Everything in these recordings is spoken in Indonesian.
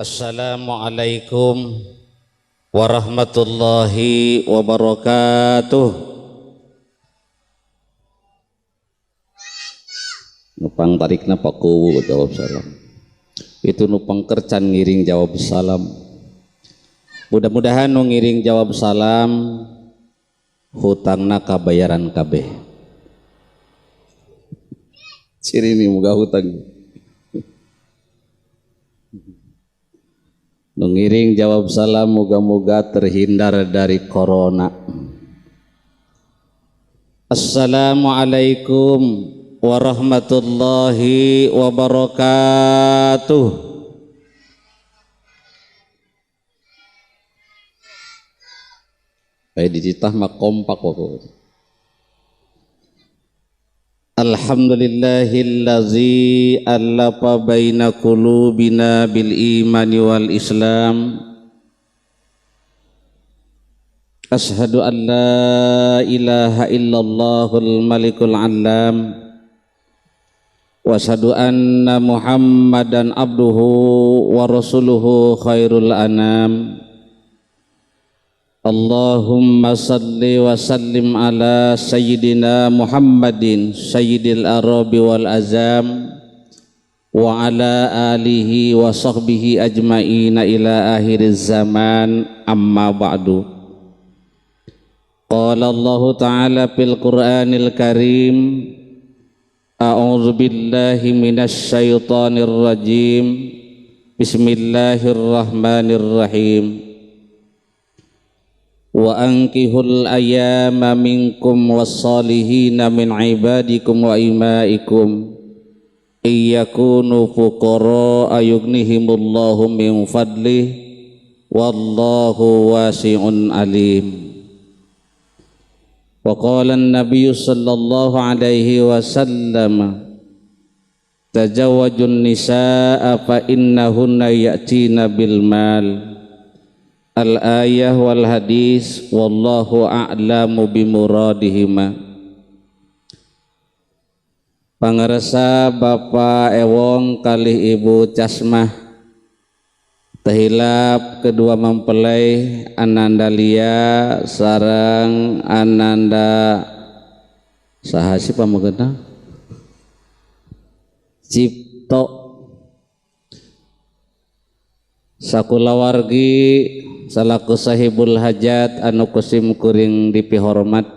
Assalamualaikum warahmatullahi wabarakatuh. Nupang tarikna paku jawab salam. Itu nupang kercan ngiring jawab salam. Mudah-mudahan nu ngiring jawab salam hutangna kabayaran kabeh. Ciri ini muga hutang. Nu ngiring jawab salam moga-moga terhindar dari corona. Assalamualaikum warahmatullahi wabarakatuh. Kayak dicitah mah kompak pokoknya. Alhamdulillahillazi allafa baina qulubina bil imani wal islam. Ashhadu an la ilaha illallahul malikul alam. Wa ashhadu anna muhammadan abduhu wa rasuluhu khairul anam. Allahumma salli wa sallim ala sayyidina Muhammadin sayyidil arabi wal azam wa ala alihi wa sahbihi ajma'ina ila akhiriz zaman, amma ba'du. Qala Allah ta'ala fil Qur'anil Karim, a'udzu billahi minasy syaithanir rajim, bismillahirrahmanirrahim. Wa ankihul ayyama minkum was-salihina min ibadikum wa imaikum iyakunu fuqara ayughnihimullahu min fadlih wallahu wasi'un alim. Wa qala an-nabiy sallallahu alaihi wasallam tajawwajun nisaa fa innahunna ya'tina bil mal. Al-ayah wal hadis wallahu a'lamu bimuradihima. Pangaresa Bapak Ewong kalih Ibu Casmah tehilap kedua mempelai Ananda Lia sareng Ananda saha si pamagena Cipto sakulawargi salaku sahibul hajat anu kusim kuring dipihormat.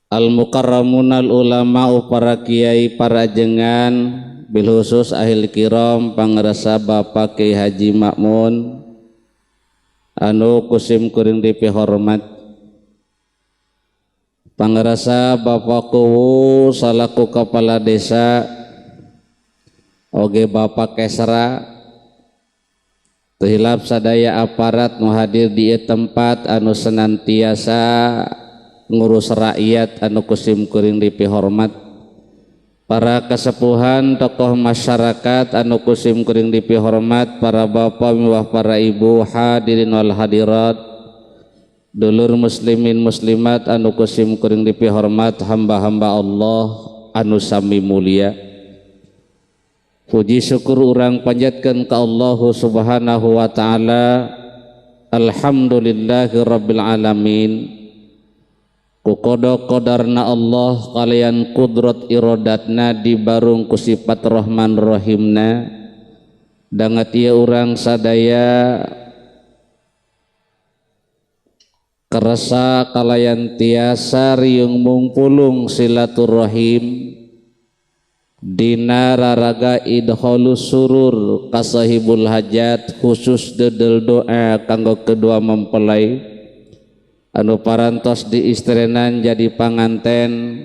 Al mukarramunal ulama para kiai para jengan bil khusus ahli kiram pangrasa Bapak Kiai Haji Makmun anu kusim kuring dipihormat. Pangrasa Bapak Kuwu salaku kepala desa oge Bapak Kesra tehilap sadaya aparat nu hadir di tempat anu senantiasa ngurus rakyat anu kusim kuring dipihormat. Para kasepuhan tokoh masyarakat anu kusim kuring dipihormat, para bapak miwah para ibu hadirin wal hadirat, dulur muslimin muslimat anu kusim kuring dipihormat, hamba-hamba Allah anu sami mulia. Puji syukur urang panjatkeun ka Allah Subhanahu wa taala. Alhamdulillahi rabbil alamin. Ku qada qadarna Allah kalian kudrat iradatna dibarung ku sifat Rahman Rahimna. Dangat ieu urang sadaya kerasa kalayan tiasa riung mungpulung silaturahim dina raraga idholus surur kasahibul hajat khusus dedel doa kanggo kedua mempelai anu parantos diistrenan jadi panganten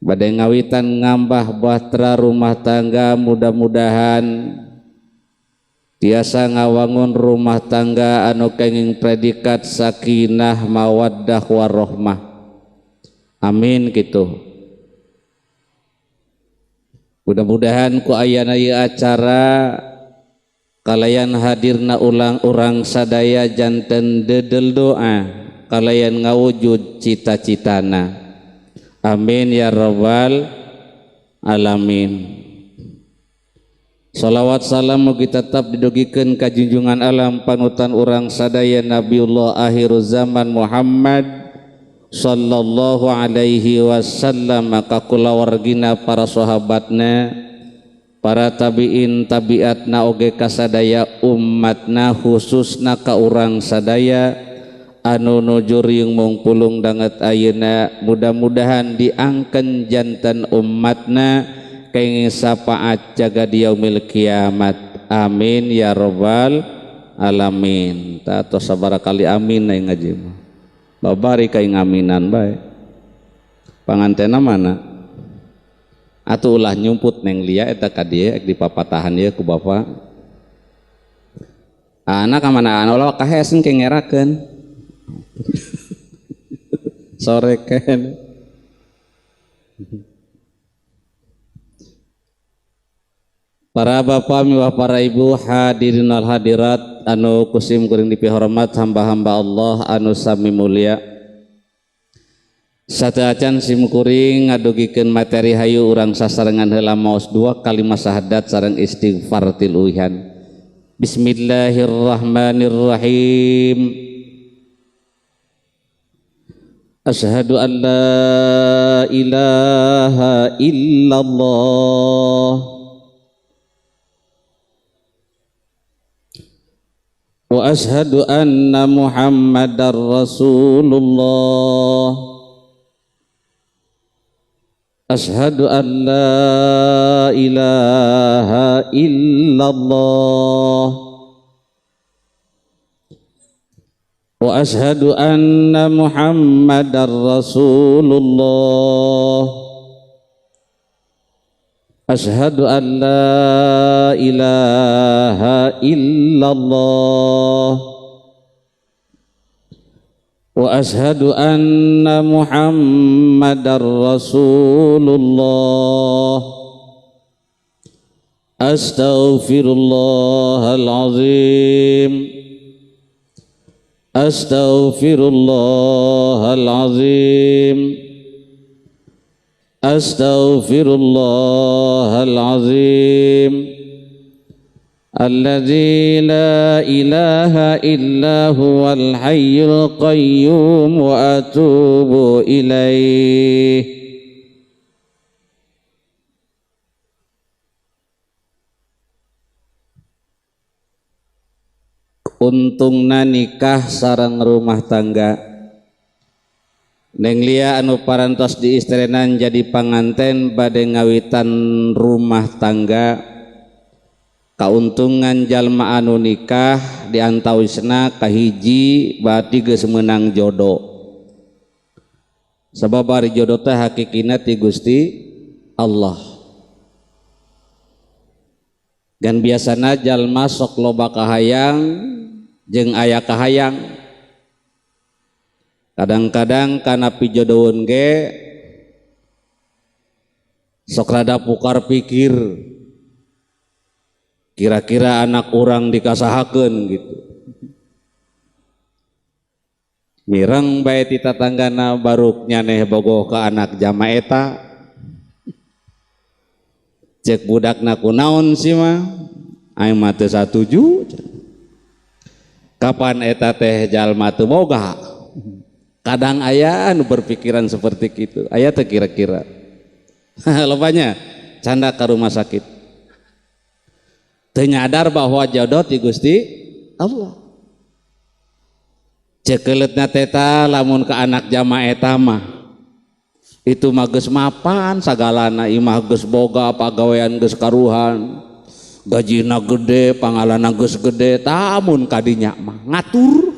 bade ngawitan ngambah bahtera rumah tangga. Mudah-mudahan tiasa ngawangun rumah tangga anu kenging predikat sakinah mawaddah warahmah, amin gitu. Mudah-mudahan ku ayana ieu acara kalayan hadirna ulang urang sadaya janten dedel doa kalayan ngawujud cita-citana. Amin ya rabbal alamin. Salawat salam mugi tetap didugikeun ka junjungan alam panutan urang sadaya Nabiullah akhiruz zaman Muhammad sallallahu alaihi wasallam, ka kulawargina para sahabatna, para tabiin tabiatna oge kasadaya umatna, khususna ka urang sadaya anu nuju riung mungpulung danget ayeuna, mudah-mudahan diangken janten umatna kenging syafaat jaga di yaumil kiamat. Amin ya rabbal alamin. Tato sabara kali amin na ngaji mah. Babari kaing aminan bae. Pangantena mana? Atuh ulah nyumput neng lia eta ka dieu ek dipapatahan ieu ku bapa. Anak ka mana ulah kahesen kengerakeun. Sorekeun. Para bapak miwah para ibu hadirin wal hadirat anu kusim kuring dipihormat hamba-hamba Allah anu sami mulia, sateuacan sim kuring ngadugikeun materi hayu urang sasarengan heula maos 2 kalimat syahadat sareng istighfar tiluihan. Bismillahirrahmanirrahim. Asyhadu an la ilaha illallah wa ashhadu anna Muhammadar Rasulullah. Ashhadu an la ilaha illallah wa ashhadu anna Muhammadar Rasulullah. Asyhadu an la ilaha illallah wa asyhadu anna Muhammadar Rasulullah. Astaghfirullahal azim. Astaghfirullahal azim. Astaghfirullahal azim alladzi la ilaha illa huwal hayyul qayyum wa atubu ilaih. Untungna nikah sareng rumah tangga. Neng lia anu parantos diistrenan jadi panganten bade ngawitan rumah tangga, kauntungan jalma anu nikah diantawisna kahiji berarti geus meunang jodoh. Sabab ari jodoh teh hakikina ti Gusti Allah. Dan biasana jalma sok loba kahayang jeung aya kahayang. Kadang-kadang kana pijodohun ge sok rada pukar pikir, kira-kira anak orang dikasahakeun gitu. Mireng bae ti tatanggana baruk nyaneh bogoh ka anak jama eta. Cek budakna kunaon sih mah? Aing mah teu satuju. Kapan eta teh jalma teu boga? Kadang aya anu berpikiran seperti itu. Aya teh kira-kira. Lobanya canda ka rumah sakit. Teu nyadar bahwa jodoh ti Gusti Allah. Cekeleutna teta lamun ka anak jama eta mah itu mah geus mapan sagalana, imah geus boga, pagawean geus karuhan, gajina gede, pangalana geus gede, tamun kadinya mah ngatur.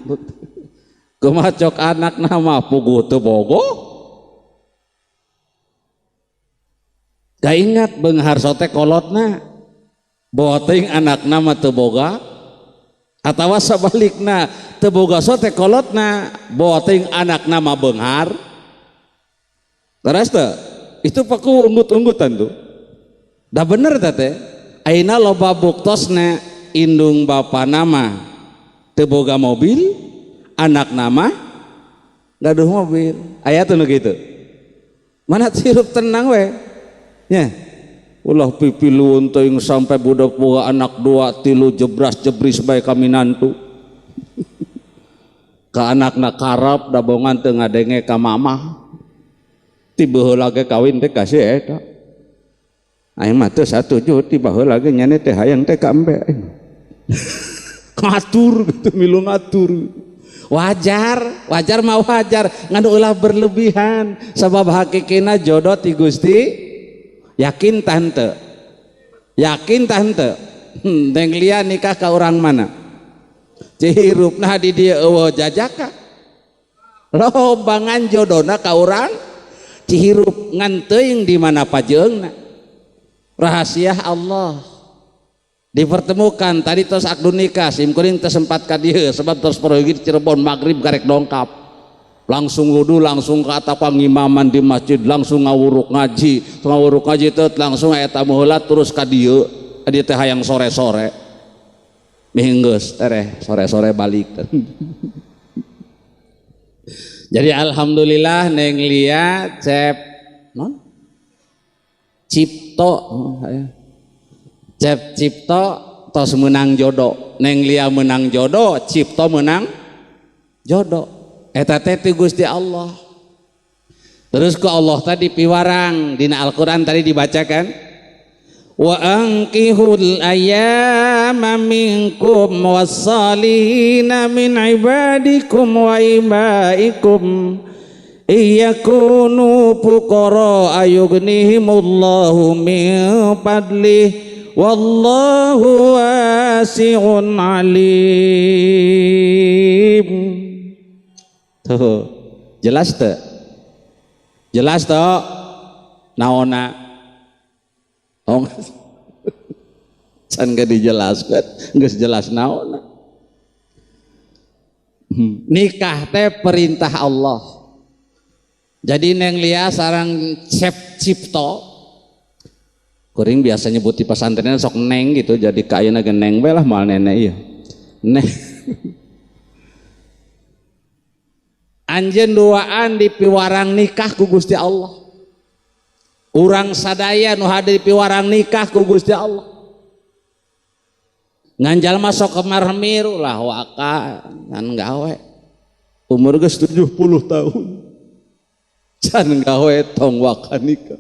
Kumaha cok anak nama puguh teu bogo. Da ingat beunghar sote kolotna, bawa teuing anak nama teu boga, atawa sabalikna teu boga sote kolotna, bawa teuing anak nama beunghar. Teras teh itu paku unggut-unggutan tuh. Da bener teh. Ayeuna loba buktosna indung bapa nama teu boga mobil, anak nama gaduh mobil. Aya teh nu kitu. Mana hirup tenang we. Nya, ulah pipiluun teuing sampai budak boga anak 2 3 jebras jebris bae kaminantu ka anakna karap dabongan teu ngadenge ka mamah ti baheula ge kawin teh kasih eta aing mah teu satuju ti baheula ge nyane teh hayang teh ka embe ngatur gitu milu ngatur wajar mah wajar nganu ulah berlebihan sabab hakikina jodoh ti Gusti yakin tante deng lia nikah ka orang mana cihirupna di dia eueuh jajaka lobangan jodohna ka urang cihirup ngan teuing di mana pajeungna rahasia Allah dipertemukan tadi tos akdu nikah simkuring teu sempat ka dieu sebab tos pergi di Cirebon magrib garek dongkap langsung wudu langsung ke atap pangimaman di masjid langsung ngawuruk ngaji teh langsung aya tamu heula terus ka dieu teh hayang sore-sore minggeus tereh sore-sore balik jadi alhamdulillah neng lia cep non cipto cep cipto tos menang jodoh neng lia menang jodoh cipto menang jodoh eta teh ti Gusti Allah terus ku Allah tadi piwarang dina Al-Qur'an tadi dibacakan wa ankihul ayyama minkum wassalihina min ibadikum wa imaikum iyakunu fuqara ayughnihimullahu min fadlih wallahu wasi'un alim. Tuh jelas tuh naona oh can gak dijelaskan geus jelas naona nikah teh perintah Allah jadi neng lia sarang cep cipto kuring biasa nyebut di pesantrennya sok neng gitu jadi kayaknya neng belah mal nenek iya neng anjeun duaan di piwarang nikah ku Gusti Allah urang sadaya nu hade di piwarang nikah ku Gusti Allah nganjal masuk kamar miru lah waka kan gawe umur geus 70 tahun can gawe tong waka nikah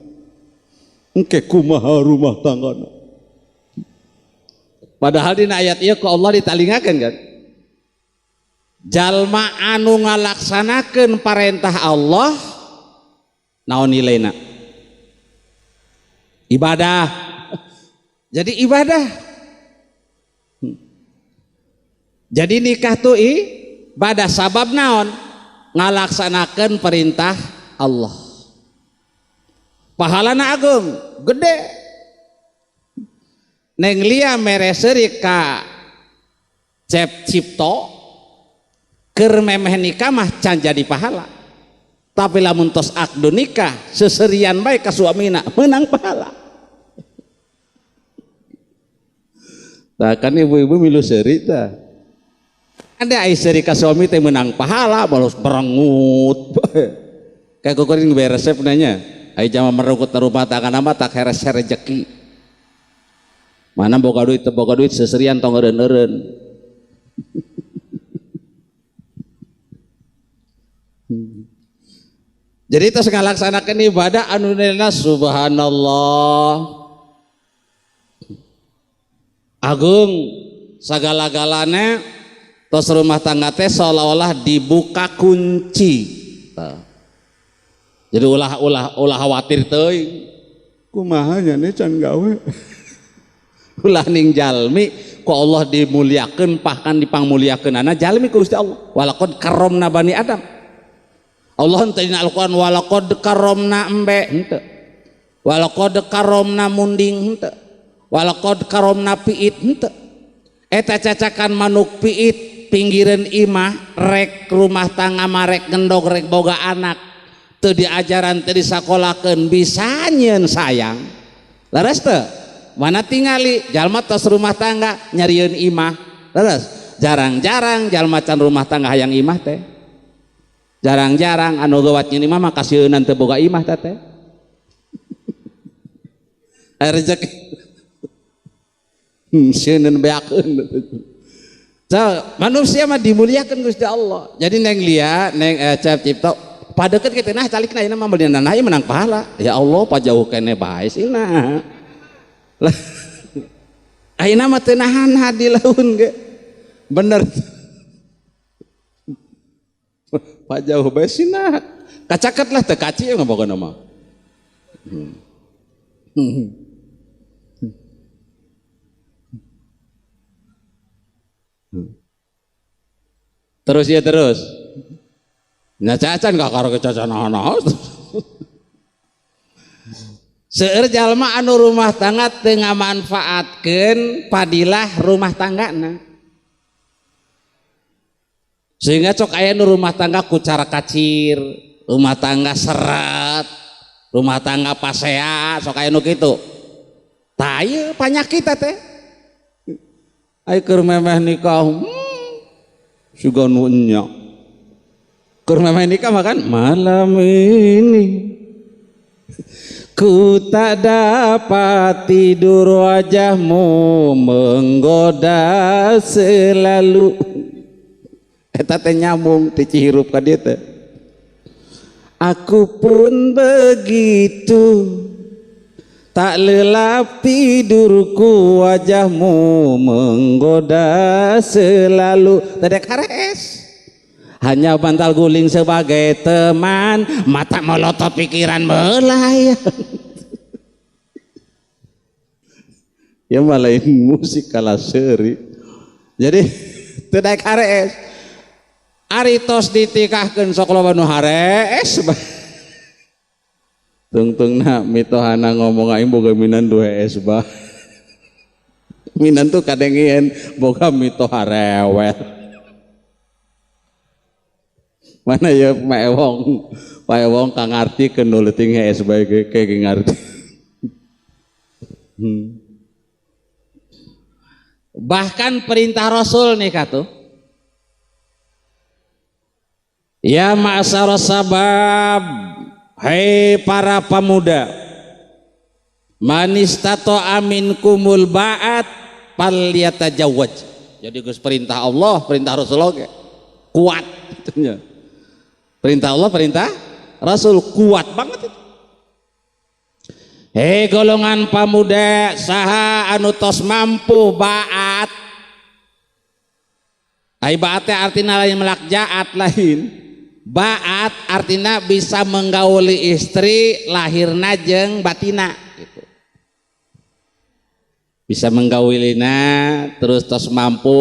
engke kumaha rumah tanggana padahal dina ayat ieu ku Allah ditalingakeun kan jalma anu ngalaksanakeun parentah Allah naon nilaina ibadah jadi ibadah jadi nikah tuh ibadah sabab naon ngalaksanakeun perintah Allah pahalana agung gede neng lia mere seuri ka cep cipto keur memeh nikah mah can jadi pahala tapi lamun tos akdu nikah seserian bae ka suamina menang pahala tah kan ibu-ibu milu seuri tah ada ai seuri ka suami teh menang pahala balos berengut kayak kukuring bae resep nanya ai jama merengut rumah tangga mah tak heres rezeki mana boga duit seserian tong eureun-eureun jadi tos ngalaksanakeun ibadah anu nilaina subhanallah agung sagala-galana tos rumah tangga teh seolah-olah dibuka kunci jadi ulah khawatir teuing kumaha nya can gawe ulah ning jalmi ku Allah dimuliakeun bahkan dipangmuliakeunana jalmi ku Gusti Allah walaqad karramna bani Adam Allah henteu dina Al-Qur'an walaqad karramna embe henteu walaqad karramna munding henteu walaqad karramna piit henteu eta cacakan manuk piit pinggireun imah rek rumah tangga marek ngendog rek boga anak teu diajaran teu disakolakeun bisa nyieun sayang leres teu mana tingali jalma tos rumah tangga nyarieun imah leres jarang-jarang jalma can rumah tangga hayang imah teh jarang-jarang anu gawat nyeun imah mah kasieeunan teu boga imah teh rezeki seuneun beakeun. Manusia mah dimuliakan Gusti Allah. Jadi neng lia neng Cep Cipto padeukeut kitu nah calikna ayeuna mah beulina nah menang pahala. Ya Allah pajauh keneh bae sina. Ayeuna mah teu nahan hadi laun ge. Bener. Pajauh bae sina. Kacaket lah teu kaci ngaboga mah. Terus ya terus nyacacan gak karo kecacan naon seueur jalma anu rumah tangga teu ngamanfaatkeun padilah rumah tanggana sehingga cok aya nu rumah tangga ku cara kacir, rumah tangga seret, rumah tangga pasea, sok aya nu kitu tah ieu panyakit teh ai keur memeh nikah suga nu enya keur memeh nikah makan malam ini ku tak dapat tidur wajahmu menggoda selalu eta teh nyambung ti cihirup ka dieu teh aku pun begitu tak lelap tidurku wajahmu menggoda selalu tedek hares hanya bantal guling sebagai teman mata melotot pikiran melayang ya malain musik kalah seri jadi tedek hares aritos ditikahkeun sok loba nu hares tungtungna mitohana ngomong aing boga minan 2S bah minan tuh kadengieun boga mitoha rewel mana ya Pak Ewong kang ngarti keun leuting es bae ge ngarti bahkan perintah Rasul nih katuh ya ma'asyarus sabab hai para pemuda manistato amin kumul ba'at falyatajawwaj jadi Gus perintah Allah perintah Rasulullah kuat itunya perintah Allah perintah Rasul kuat banget itu hei golongan pemuda saha anu tos mampu ba'at ai ba'at teh artina lain melakjaat lain ba'at artinya bisa menggauli istri lahirna jeung batina gitu. Bisa menggaulina terus tos mampu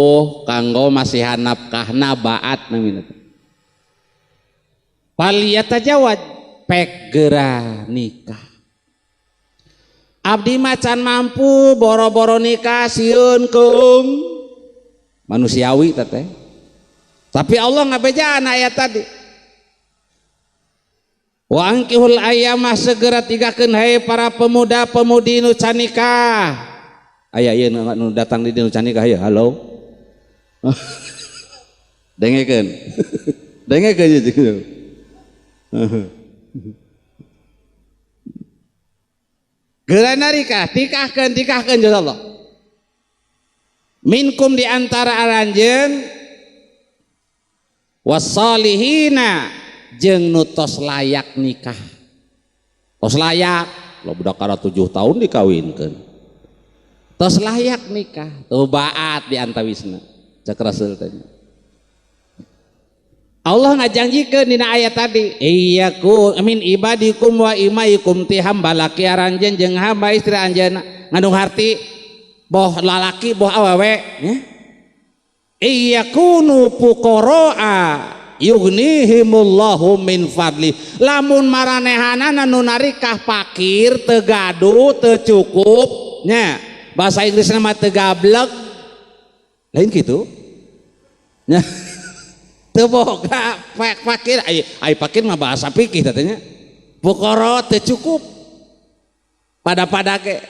kanggo masihan nafkahna ba'at namina. Falyatajawad pek geura nikah. Abdi macan mampu boro-boro nikah sieun keung manusiawi teh. Tapi Allah ngabejaan ayat tadi. Wa angkihul ayyamah segera tigakeun hai para pemuda-pemudi nu can nikah. Aya ieu nu datang di nu can nikah ya. Halo. Dengekeun. Dengekeun ieu. Geurana nikah, tikahkeun insyaallah. Minkum di antara aranjeun wasalihina jeung nu tos layak nikah tos layak lo budak kara 7 tahun dikawinkeun tos layak nikah tuh ba'at di antawisna cek Rasul tanya Allah ngajanjikeun dina ayat tadi iyyakum min ibadikum wa imaikum ti hamba laki aranjeun jeung hamba istri anjeunna ngandung harti boh lalaki boh awewe nya iyyakunu fuqaraa yughnihimullahu min fadli lamun maranehanana nu narikah pakir teu gaduh teu cukup nya bahasa Inggrisna mah teu gablek lain kitu nya teu boga fakir ai fakir mah bahasa fikih katanya fuqara teu cukup pada ge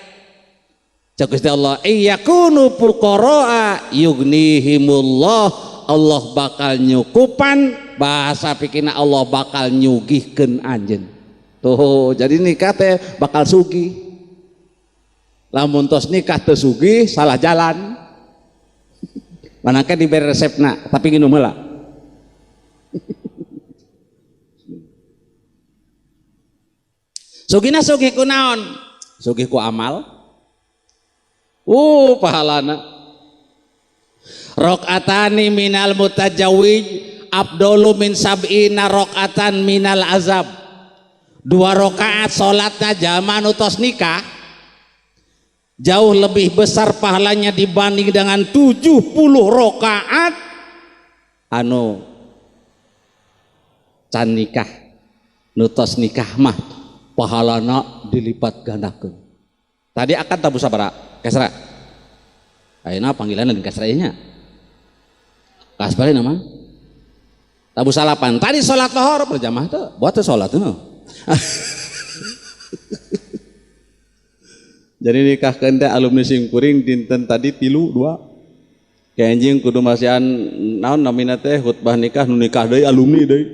cek Gusti Allah iyyakunu fuqara yughnihimullah Allah bakal nyukupan bahasa pikirna Allah bakal nyugihkeun anjeun tuh jadi nikah teh bakal sugih lamun tos nikah teu sugih salah jalan manangke diberi resepna tapi nginum heula. Sugihna sugih ku naon? Sugih ku amal. Pahalana. Rakaatani minal mutajawwij afdalu min sab'ina rakaatan minal azab. 2 rakaat salatna zaman utos nikah jauh lebih besar pahalanya dibanding dengan 70 rakaat anu can nikah. Nutos nikah mah pahalana dilipat gandakeun. Tadi akan tabu sabara kasra. Ayeuna panggilanna di kasra nya. Kas bari nama. Tabu salapan. Tadi salat lohor berjamaah teh, buat teh salat teh. Jadi nikahkeun teh alumni simkuring dinten tadi 3-2. Kayak anjing kudu masihan naon namina teh khutbah nikah nu nikah deui alumni deui.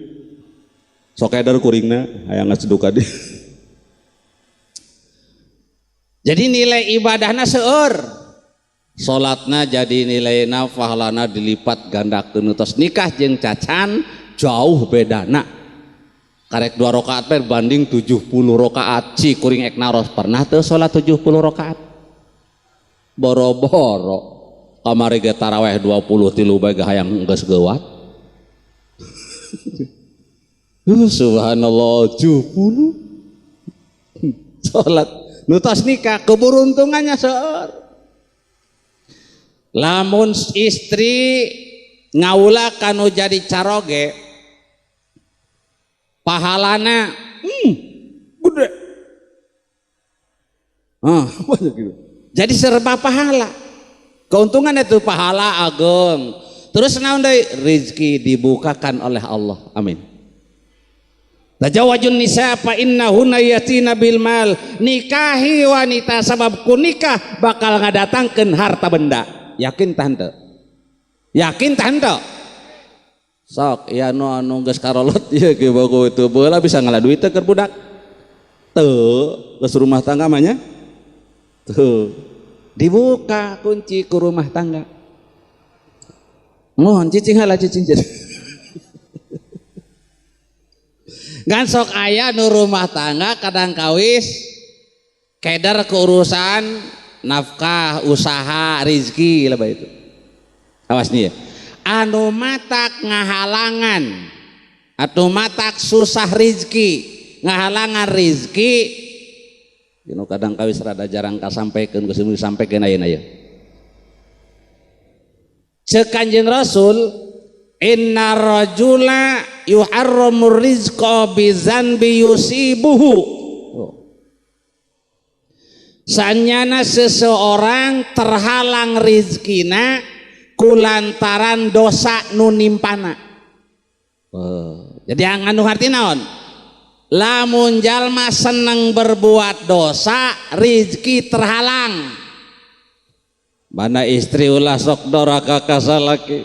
Sok edar kuringna hayang ngaseduka deui. Jadi nilai ibadahna seueur, salatna jadi nilaina pahalana dilipat gandakeun. Tos nikah jeung cacan jauh bedana. Karek 2 rakaat berbanding 70 rakaat. Ci kuring ek naros pernah teu salat 70 rakaat. Boro-boro kamari ge taraweh 20 tilu bae hayang geus geuwat. Subhanallah 70 salat nutos nikah keberuntungannya seueur. Lamun istri ngaula kanu jadi caroge pahalana gede. Banyak gitu. Jadi serba pahala. Keuntungan itu pahala agung. Terus naon deui? Rezeki dibukakan oleh Allah. Amin. Tajawajun nisa fa innahunna yatina bil mal. Nikahi wanita sabab ku nikah bakal ngadatangkeun harta benda. Yakin tante? Yakin tante? Sok ya anu geus karolot ieu ge bago itu beula bisa ngalah duit teh keur budak. Teu, geus rumah tangga mah nya. Tuh. Dibuka kunci ku rumah tangga. Mohon cicing heula cicing. Gan sok aya nu rumah tangga kadang kawis keder keurusan nafkah usaha rizki lah itu. Awas nih ya. Anu matak ngahalangan atau matak susah rizki ngahalangan rizki dino kadang kawis rada jarang kasampaikan kusimu disampaikan ayeuna aya. Ceuk Kanjeng Rasul inna rajula yuharramur rizqa bizanbi yusibuhu. Sanyana seseorang terhalang rizkina kulantaran dosa nu nimpana. Jadi anu arti naon? Lamun jalma seneng berbuat dosa, rizki terhalang. Mana istri ulah sok doraka ka salaki.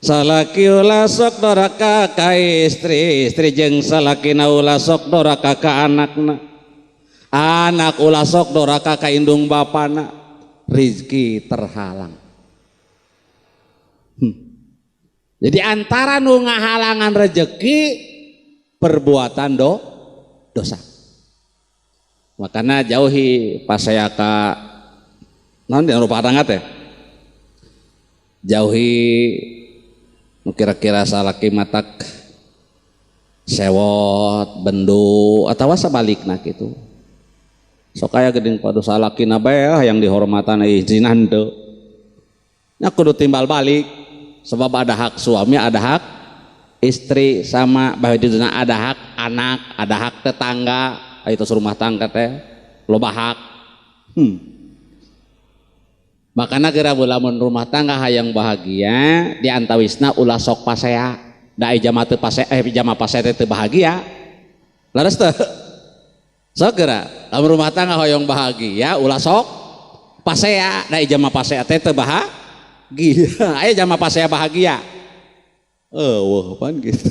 Salaki ulah sok doraka ka istri, istri jeung salakina ulah sok doraka ka anakna. Anak ulah sok doraka ka indung bapana. Rizki terhalang. Jadi antara nu ngahalangan rezeki perbuatan dosa. Makanya jauhi pasayaka naon di rupa tangga teh. Jauhi nu kira-kira salaki matak sewot, bendu atawa sabalikna kitu. Sok aya geuning padu salakina bae yang dihormatan izinan teu. Nya kudu timbal balik. Sebab ada hak suami, ada hak istri, sama bahwa ada hak anak, ada hak tetangga, itu serumah tangga teh loba hak. Makanya kira lamun rumah tangga hayang bahagia di antawisna ulah sok pasea, da ijama teu pasea ijama pasea teu bahagia. Laras teu? Sok kira lamun rumah tangga hayang bahagia ulah sok pasea, da ijama pasea teu bahagia. Ayo jama pas saya bahagia. Wah pan gitu.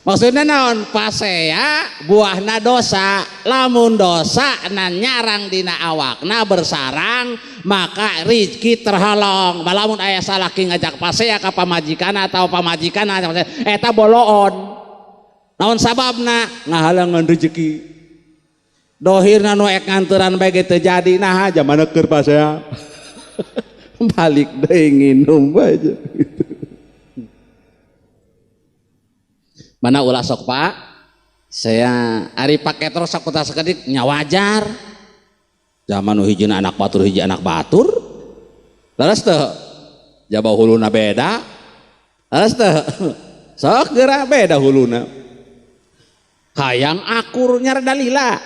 Maksudnya naon pasea buahna dosa, lamun dosa na nyarang dina awakna bersarang maka rizki terhalong. Lamun aya salaki ngajak pasea ka pamajikan atau pamajikan eta boloon. Naon sababna ngahalangan rezeki. Dohirna nu ek nganturan bae teu jadi nah jamana keur pasea. Balik deui nginum bae. Mana ulah sok Pak, saya ari pakai terus sakuta sekedik nya wajar. Zaman nu hiji anak batur hiji anak batur. Leres teu? Jaba huluna beda. Leres teu? Sok geura beda huluna. Hayang akur nyar dalila.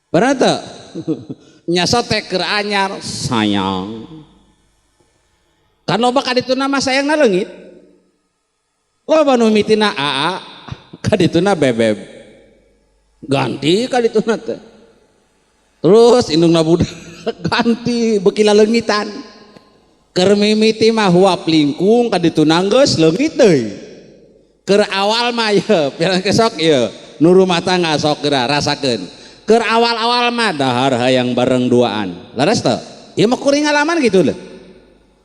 Bener teu? Nya sote keur anyar sayang. Kan loba ka dituna mah sayangna leungit. Loba nu mitina aa kadituna bebeb ganti kadituna teh terus indungna budak ganti beki laleungitan keur mimiti mah huap lingkung kadituna geus leungit deui keur awal mah ye pirang kesok ye nu rumah tangga sok geura rasakeun keur awal-awal mah dahar hayang bareng duaan laras teu ieu mah kuring ngalaman gitu leuh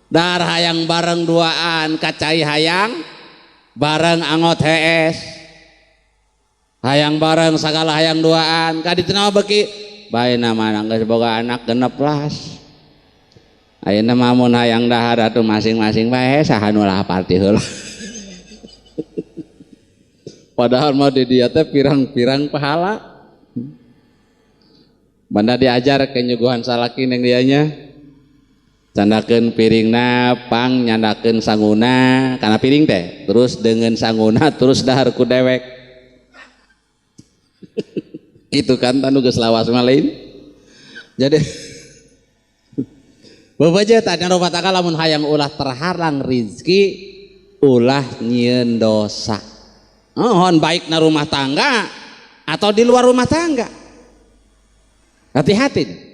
dahar hayang bareng duaan kacai hayang bareng angot HS hayang bareng sagala hayang duaan kadituna beki baeuna mah geus boga anak 16 ayeuna mah mun hayang dahar atuh masing-masing bae saha nu lapar ti heula padahal mah di dieu teh pirang-pirang pahala banda diajar kenyuguhan salaki ning dieu nya candakeun piringna pang nyandakeun sanguna kana piring teh terus dengan sanguna terus dahar ku dewek gitu kan tanu geus lawas mah lain jadi babaja tanya rumah tangga lamun hayang ulah terhalang rizki ulah nyieun dosa hon baik na rumah tangga atau di luar rumah tangga hati-hati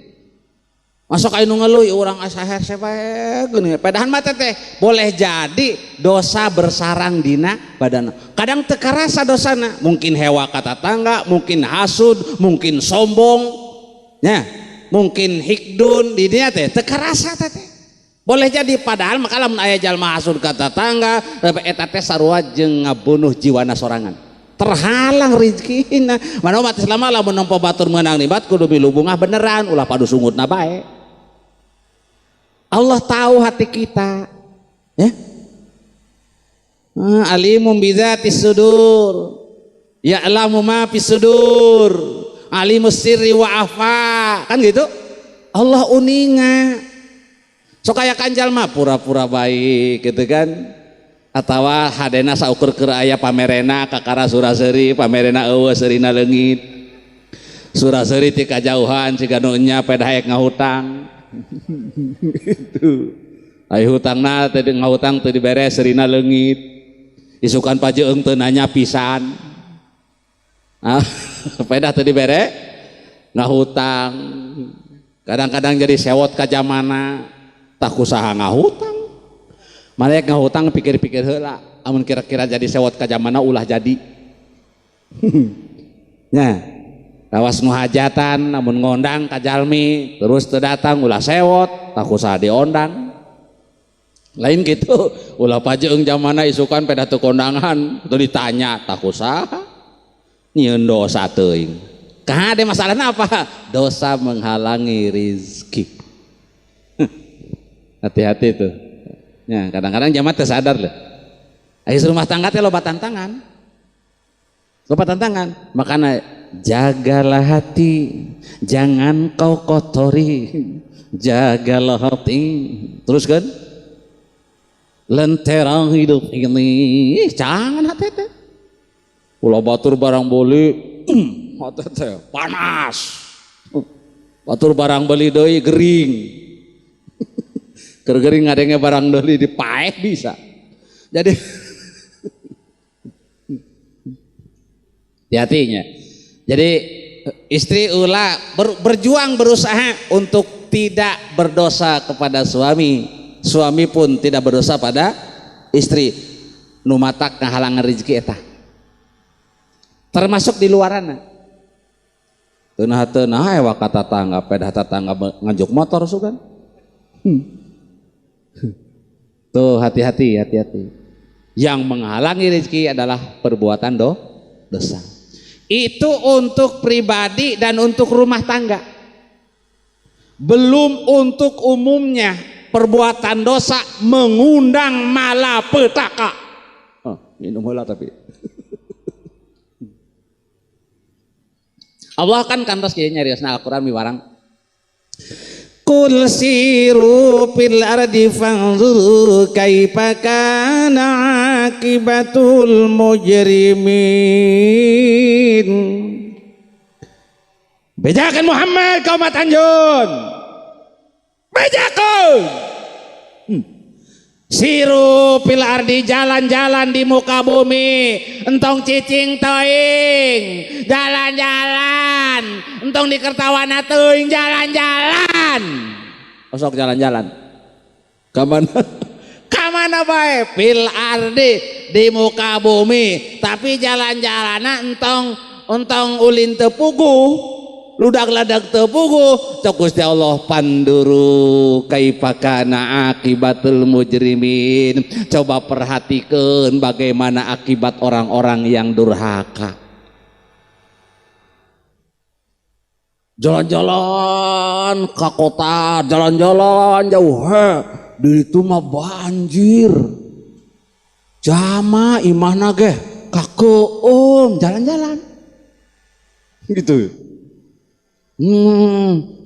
masuk anu ngeluy urang asaher sebae geuning padahal mah teh boleh jadi dosa bersarang dina badanna kadang teu karasa dosana mungkin hewa ka tatangga mungkin hasud mungkin sombong nya mungkin hikdun di dinya teh teu karasa teh boleh jadi padahal maka lamun aya jalma hasud ka tatangga eta teh sarua jeung ngabunuh jiwana sorangan terhalang rezekina mana umat Islam lamun nampa batur meunang nibat kudu milu bungah beneran ulah padu sungutna bae Allah tahu hati kita ya alimum bizatis sudur ya'lamu ma fis sudur alimus sirri wa afa kan gitu Allah uninga sok aya kanjal mah pura-pura baik gitu kan atawa hadena saukur keur aya pamerena kakara suraseuri pamerena eueuh seurina leungit suraseuri ti kajauhan siga nu nya peda hayek ngahutang gitu ayo hutangna teu ngahutang teu dibere seurina leungit isukan pajeung teu nanya pisan peda teu dibere ngahutang kadang-kadang jadi sewot ka jamana tak kusaha ngahutang malek ngahutang pikir-pikir heula amun kira-kira jadi sewot ka jamana ulah jadi nya lawas nu hajatan namun ngondang ka jalmi terus teu datang ulah sewot tak kusaha diondang lain gitu ulah pajeung jamana isukan peda teu kondangan teu ditanya tak kusaha nyieun dosa teuing kade masalahna apa dosa menghalangi rizki hati-hati tuh ya kadang-kadang jamaah teu sadar lho aya rumah tangga teh loba tantangan makana jagalah hati jangan kau kotori jagalah hati terus kan lentera hidup ini jangan hati teh ulah batur barang beli hati teh panas batur barang beli deui gering keur gering ngadenge barang beli dipaeh bisa jadi hati-hatinya jadi istri ulah berjuang berusaha untuk tidak berdosa kepada suami, suami pun tidak berdosa pada istri. Nu matak ngahalangan rezeki eta. termasuk di luarana. Teunah-teunah ewa ka tatangga pedah tatangga nganjuk motor sugan. Tuh hati-hati. Yang menghalangi rezeki adalah perbuatan dosa. Itu untuk pribadi dan untuk rumah tangga. Belum untuk umumnya. Perbuatan dosa mengundang malapetaka. Minum heula tapi. Allah kan kantos kieu nyariosna Al-Qur'an miwarang. Qul siru fil ardi fanzuru kaifa kana akibatul mujrimin. Bejakan Muhammad kaum Anjeun. Bejakan. Siru fil ardi, jalan-jalan di muka bumi, entong cicing teuing, jalan-jalan, entong di kertawana teuing, jalan-jalan. Osok jalan-jalan. Ka mana? Ka mana bae? Fil ardi, di muka bumi, tapi jalan-jalanna entong ulin teu puguh. Ludak-ladak tepugu cok Gusti Allah panduru kaifa kana akibatul mujrimin. Coba perhatikan bagaimana akibat orang-orang yang durhaka. Jalan-jalan ke kota, jalan-jalan jauh, di itu mah banjir. Jama imahna ge kakeum jalan-jalan. Gitu.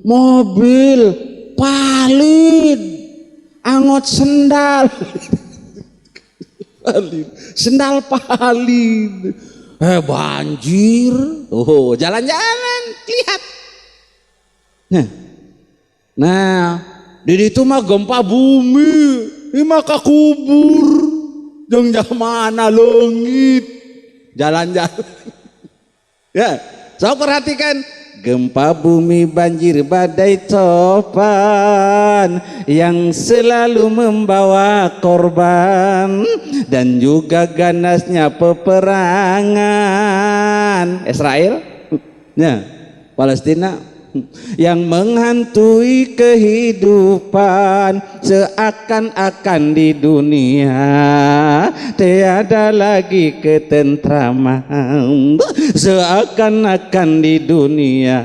Mobil palid angot sendal sendal palid banjir. Jalan-jalan lihat nah di itu mah gempa bumi ini mah kakubur jeung jamana leungit jalan-jalan ya. So perhatikan gempa bumi, banjir, badai, topan yang selalu membawa korban dan juga ganasnya peperangan Israel, ya, Palestina yang menghantui kehidupan seakan-akan di dunia tiada lagi ketentraman, seakan-akan di dunia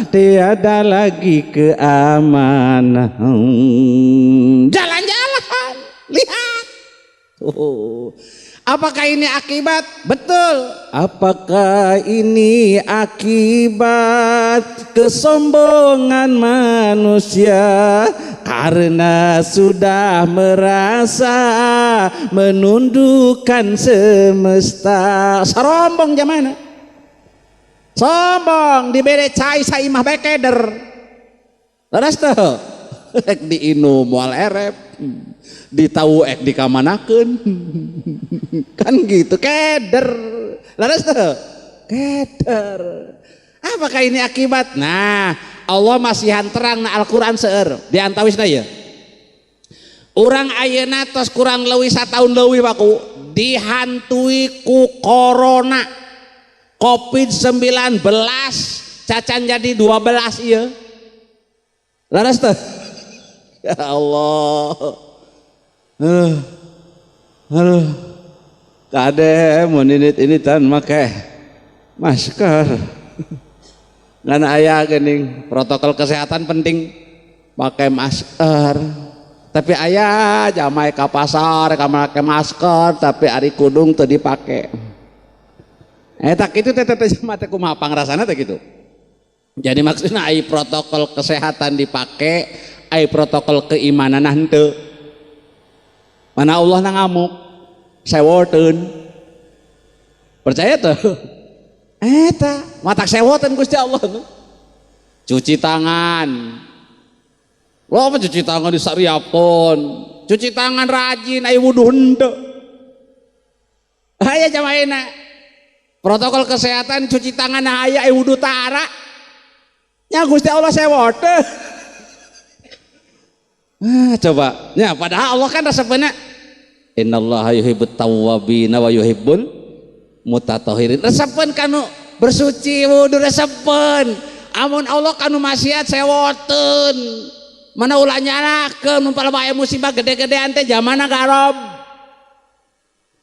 tiada lagi keamanan. Jalan-jalan, lihat. Apakah ini akibat? Betul. Apakah ini akibat kesombongan manusia karena sudah merasa menundukkan semesta? Sarombong jamana. Sombong dibere cai saimah bae keder. Leres teu? Ek diinum moal erep. Ditahu ek dikamanakeun. Kan gitu keder. Laras tuh keder. Apakah ini akibat? Nah, Allah masihan terang na Al-Qur'an seueur di antawisna ye. Urang ayeuna tos kurang leuwih sataun leuwih baku dihantui ku corona COVID-19 cacan jadi 12 ieu. Laras tuh. Ya Allah. Aduh, kade mun ini-initan make masker. Ngan aya geuning protokol kesehatan penting pakai masker. Tapi aya jamae ka pasar ka make masker tapi ari kudung teu dipake. Eta kitu teh jamaah teh kumaha pangrasana teh kitu. Jadi maksudna ai protokol kesehatan dipake, ai protokol keimanan henteu. Mana Allah na ngamuk sewoteun percaya tuh eta matak sewoteun Gusti Allah cuci tangan lo apa cuci tangan disariapon cuci tangan rajin aya wudu henteu aya jamaena protokol kesehatan cuci tangan aya wudu tara nya Gusti Allah sewoteun. Coba, ya padahal Allah kan resepna innallaha yuhibbut tawwabin wa yuhibbul mutatohirin. Resepen kanu bersuci wudu resepen. Amun Allah kanu maksiat sewoten. Mana ulah nyanakeun mun palebah aya musibah gede-gedean teh jamana garob.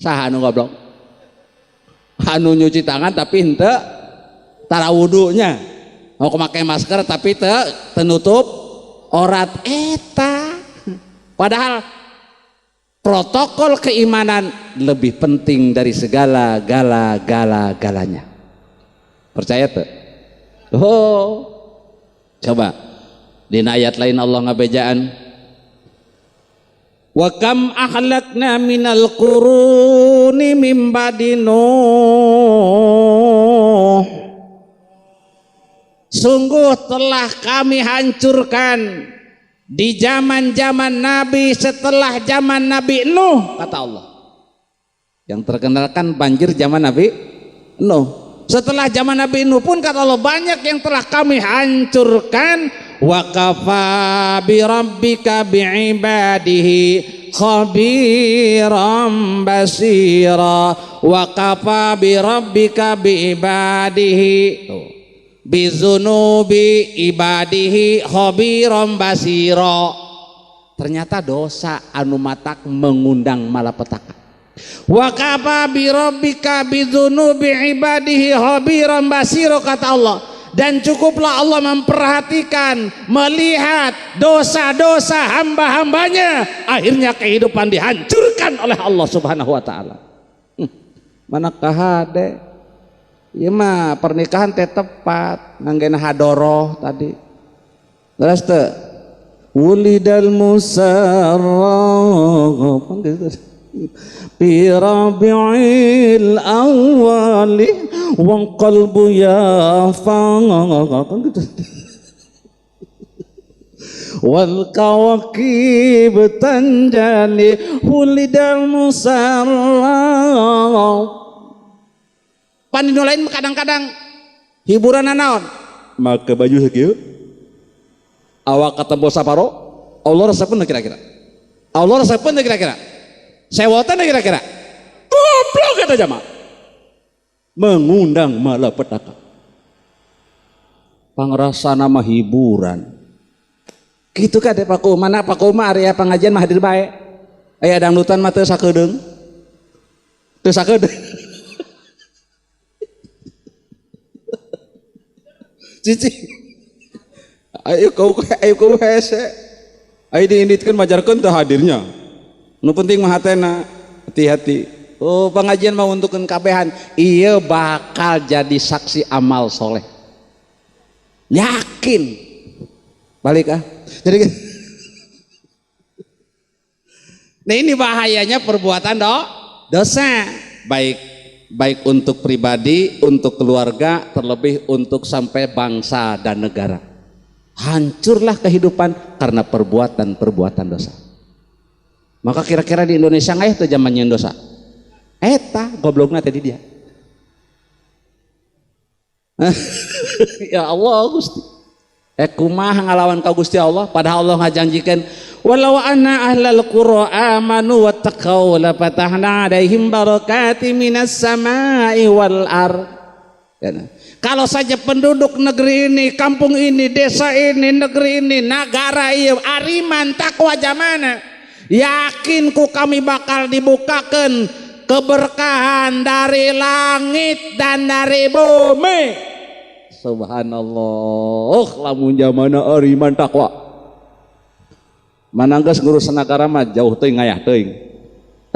Saha anu goblok? Anu nyuci tangan tapi henteu tara wudunya. Mau make masker tapi teu nutup aurat eta. Padahal protokol keimanan lebih penting dari segala galanya. Percaya tuh? Oh, coba di ayat lain Allah ngabejaan. Wa kam ahlakna minal quruni mim ba'di Nuh. Sungguh telah kami hancurkan di zaman-zaman Nabi setelah zaman Nabi Nuh, kata Allah. Yang terkenal kan banjir zaman Nabi Nuh. Setelah zaman Nabi Nuh pun kata Allah banyak yang telah kami hancurkan. Wa kafa bi rabbika bi ibadihi khabiran basira. Wa kafa bi rabbika bi ibadihi bi zunubi ibadihi khabiran basira. Ternyata dosa anu matak mengundang malapetaka. Wa kafa bi rabbika bi dzunubi ibadihi khabiran basira, kata Allah. Dan cukuplah Allah memperhatikan, melihat dosa-dosa hamba-hambanya, akhirnya kehidupan dihancurkan oleh Allah Subhanahu wa taala. Manakah hade? Ieu mah pernikahan teh tepat nganggena hadoroh tadi. Terus teh wulidal musarraf fi rabi'il awwali wa qalbu yafa wal kawakib tanjali hulidal musarraf. Pandino lain kadang-kadang hiburan naon make baju sakieu awak ketemu saparo Allah resepen kira-kira Allah resepen kira-kira sewotan kira-kira goblok kata jamaah mengundang malapetaka. Pangrasa nama hiburan gitu kan deh Pak Kuma. Pak Kuma area pengajian mah hadir bae aya dangdutan mah teu sakedeung cici ayo kau hese ayo diinditkeun majarkeun teu hadirnya. Nu penting mah hatena hati-hati. Oh, pengajian mau untukkeun kabehan, ieu bakal jadi saksi amal soleh. Yakin. Balik ah. Jadi nah ini bahayanya perbuatan dosa. Baik untuk pribadi, untuk keluarga, terlebih untuk sampai bangsa dan negara. Hancurlah kehidupan karena perbuatan dosa. Maka kira-kira di Indonesia nggak itu zamannya dosa? Eta goblokna tadi dia. Ya Allah Gusti. Kumaha ngalawan ka Gusti Allah padahal Allah ngajanjikeun walau anna ahlal qura amanu wattaqau la fatahna alaihim barakatim minas samai wal ard. Kalau saja penduduk negeri ini, kampung ini, desa ini, negeri ini, negara ini ariman takwa zamana, yakin ku kami bakal dibukakan keberkahan dari langit dan dari bumi. Subhanallah, lamun zamana ariman takwa. Mananggeus ngurus negara mah jauh teuing ngayah teuing.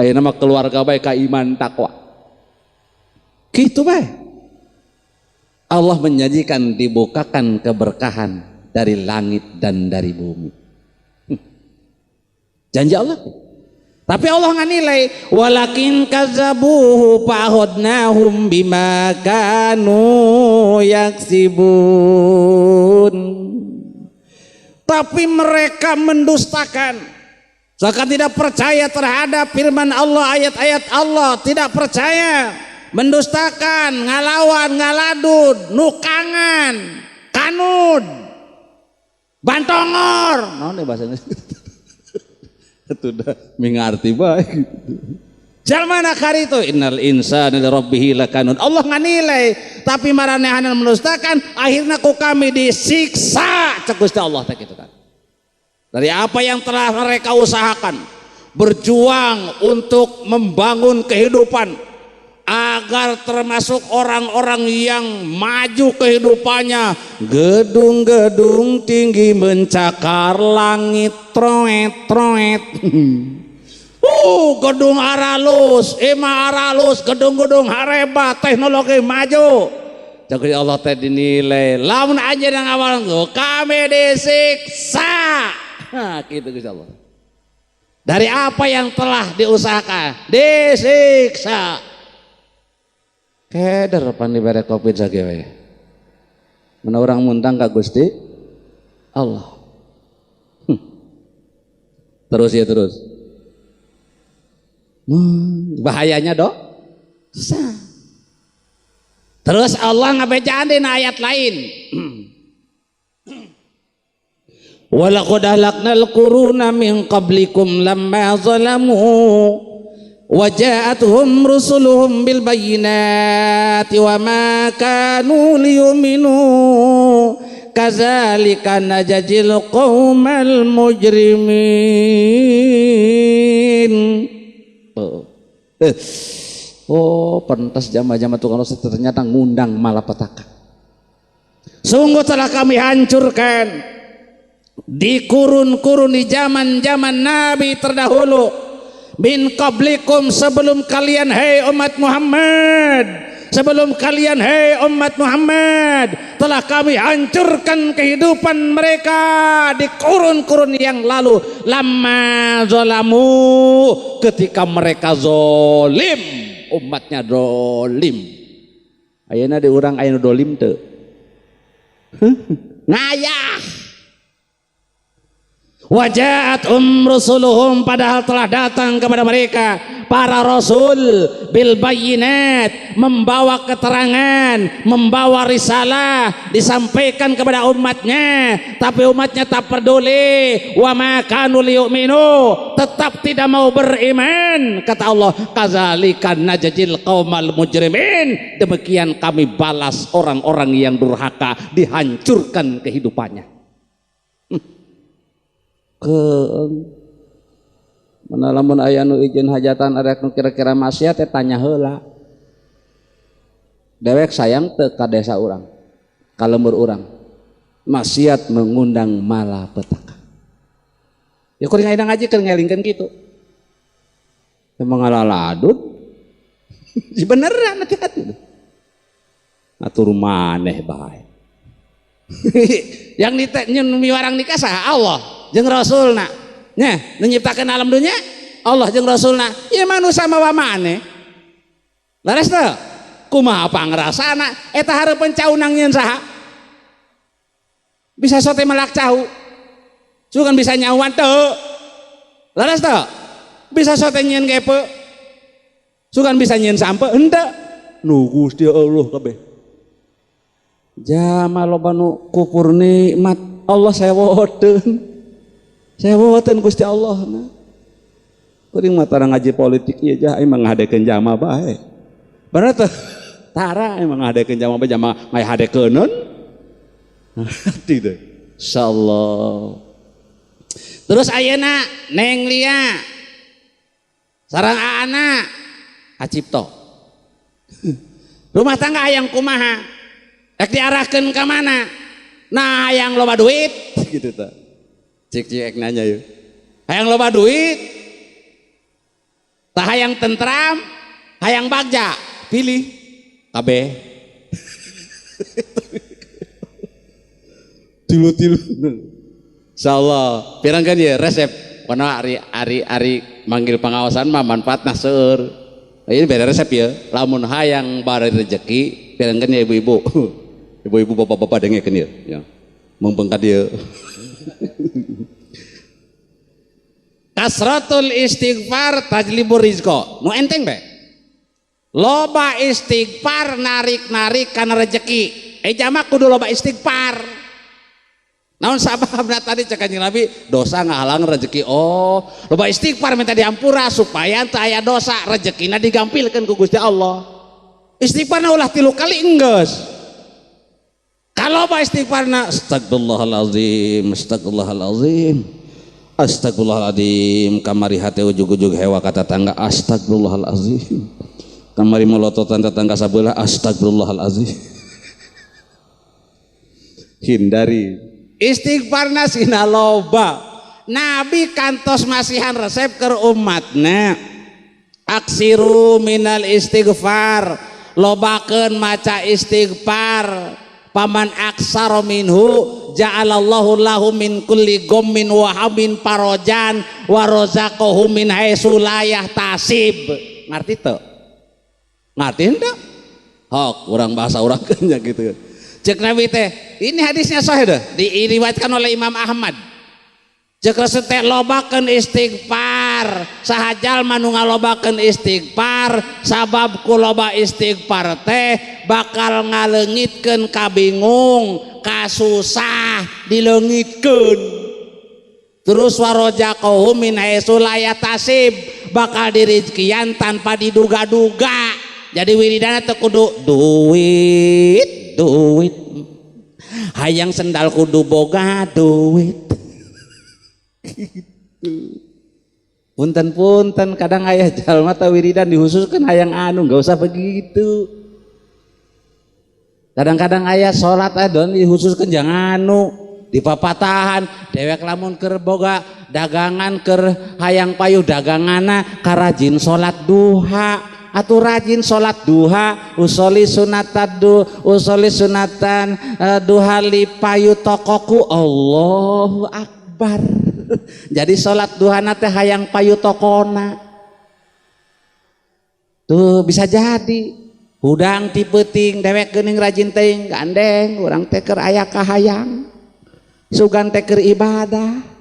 Ayeuna mah keluarga bae ka iman takwa. Kitu bae. Allah menjanjikan dibukakan keberkahan dari langit dan dari bumi. Janji Allah. Tapi Allah nganilai walakin kazzabuhu fa'akhadnahum bima kanu yaksibun. Tapi mereka mendustakan. Mereka tidak percaya terhadap firman Allah, ayat-ayat Allah, tidak percaya. Mendustakan, ngalawan, ngaladud, nukangan, kanud, bantongor. Naon bahasanya? Itu dah mengerti baik. jalma nakari itu innal insana li rabbih lakanun. Allah nganilai tapi maranehanan menustakan, akhirnya ku kami disiksa cek Gusti Allah tak gitu kan. Dari apa yang telah mereka usahakan, berjuang untuk membangun kehidupan agar termasuk orang-orang yang maju kehidupannya, gedung-gedung tinggi mencakar langit troet-troet. Gedung aralus, aralus, gedung-gedung harebat, teknologi maju. Jadi Allah teh dinilai, lamun aja yang awal kami disiksa. Nah, gitu Gusti Allah. Dari apa yang telah diusahakan, disiksa. Keder pan dibere covid sagewe. Mana orang muntang ka Gusti Allah. Terus ya terus. Bahayanya dok. Terus Allah ngabejaan di ayat lain. Walaqad ahlaknal quruna min qablikum lamma zalamu waja'atuhum rusuluhum bil bayyinati wa ma kanu liyuminu kadzalika najzil qaumal mujrimin. Pantas jamaah-jamaah tukang roset ternyata ngundang malapetaka. Sungguh telah kami hancurkan di kurun-kurun di zaman-zaman Nabi terdahulu, min qablikum sebelum kalian hai umat Muhammad, sebelum kalian hai umat Muhammad telah kami hancurkan kehidupan mereka di kurun-kurun yang lalu. Lamma zalamu, ketika mereka zolim, umatnya dolim. Ayeuna di urang aya nu dolim teu? Ngayah. Wajaat rusuluhum, padahal telah datang kepada mereka para rasul bil bayyinat, membawa keterangan, membawa risalah, disampaikan kepada umatnya, tapi umatnya tak peduli. Wa ma kanu liyu'minu, tetap tidak mau beriman. Kata Allah, kadzalika najzil qaumal mujrimin, demikian kami balas orang-orang yang durhaka, dihancurkan kehidupannya. Mana lamun aya nu izin hajatan arek nu kira-kira maksiat teh tanya heula. Dewek sayang teu ka desa urang, ka lembur urang. Maksiat mengundang malapetaka. Ya kuring ayeuna ngaji keur ngelingkeun kitu. Emang ngalaladun. Beneran hati-hati. Atur maneh bae. Yang nyeun miwarang nikah saha? Allah jeung Rasulna. Nya, nu nyiptakeun alam dunya Allah jeung Rasulna. Ieu manusia mawa maneh. Laras teu? Kumaha pangrasana eta hareupeun caunang nyieun saha? Bisa sote melak cau. Sugan bisa nyawan teu. Laras teu? Bisa sote nyieun gepe. Sugan bisa nyieun sampe henteu. Nu Gusti Allah kabeh. Jama loba nu kufur nikmat Allah sewodeun. Sewodeun Gusti Allah na. Kuring mah tara ngaji politik ieu jah emang ngahadekeun jama bae. Bener teh? Tara emang ngahadekeun jama bae, jama ngahadeukeuneun. Hati teh. Insyaallah. Terus ayeuna Neng Lia sareng Aana Acipto. Rumah tangga hayang kumaha? Rek diarahkeun ka mana? Nah, hayang loba duit gitu teh. Cik nanya yuk. Hayang loba duit, tak hayang tentram, hayang bagja, pilih kabeh. Tilu-tilu. Insyaallah, pirangkeun ya resep. Karena ari manggil pengawasan mah manfaatna seueur. Ini beda resep ya. Lamun hayang bari rezeki, pirangkeun ya ibu-ibu. Ibu-ibu bapak-bapak dengekeun ya. Mumpung ka dieu. Kasratul istighfar tajlibur rizqo. Nu enteng be. Loba istighfar narik-narik kana rezeki. Jama kudu loba istighfar. Naon sababna tadi cek Kanjeng Nabi, dosa ngahalang rezeki. Oh, loba istighfar minta diampura supaya teu aya dosa, rezekina digampilkeun ku Gusti Allah. Istighfarna ulah 3 kali enggeus. Kalau ba istighfarna astagfirullahalazim, astagfirullahalazim. Astagfirullahalazim, kamari hate ujug-ujug hewa kata tangga astagfirullahalazim. Kamari molototan tetangga sabelah astagfirullahalazim. Hindari istighfarna sina loba. Nabi kantos masihan resep ke umatna. Aksiru minal istighfar, lobakeun maca istighfar. Paman aksaro minhu ja'alallahu lahu min kulli gommin wa hamin parojan wa razaqahu min haitsu la yahtasib. Ngerti teu? Ngerti henteu? Hok, urang bahasa urang nya gitu. Cek Nabi teh, ini hadisnya sahih dah, diriwayatkan oleh Imam Ahmad. Cek Rasul teh lobakeun istighfar, saha jalma nu ngalobakeun istighfar, sabab ku loba istighfar teh bakal ngaleungitkeun kabingung, kasusah dileungitkeun. Terus warojaqahu min haitsu la yahtasib, bakal dirizkian tanpa diduga-duga. Jadi wiridana teh kudu duit hayang sendal kudu boga duit gitu. Punten kadang aya jalma teh wiridan dihususkeun hayang anu, enggak usah begitu. Kadang-kadang aya salat adon dihususkeun jangan anu dipapatahan dewek lamun keur boga dagangan keur hayang payuh daganganna karajin salat duha. Atuh rajin sholat duha, usoli sunatan duha li payu tokoku. Allahu Akbar. Jadi sholat duha nate hayang payu tokona. Tuh bisa jadi. Hudang ti peuting dewek geuning rajin teuing gandeng urang teh keur aya kahayang. Sugan teh keur ibadah.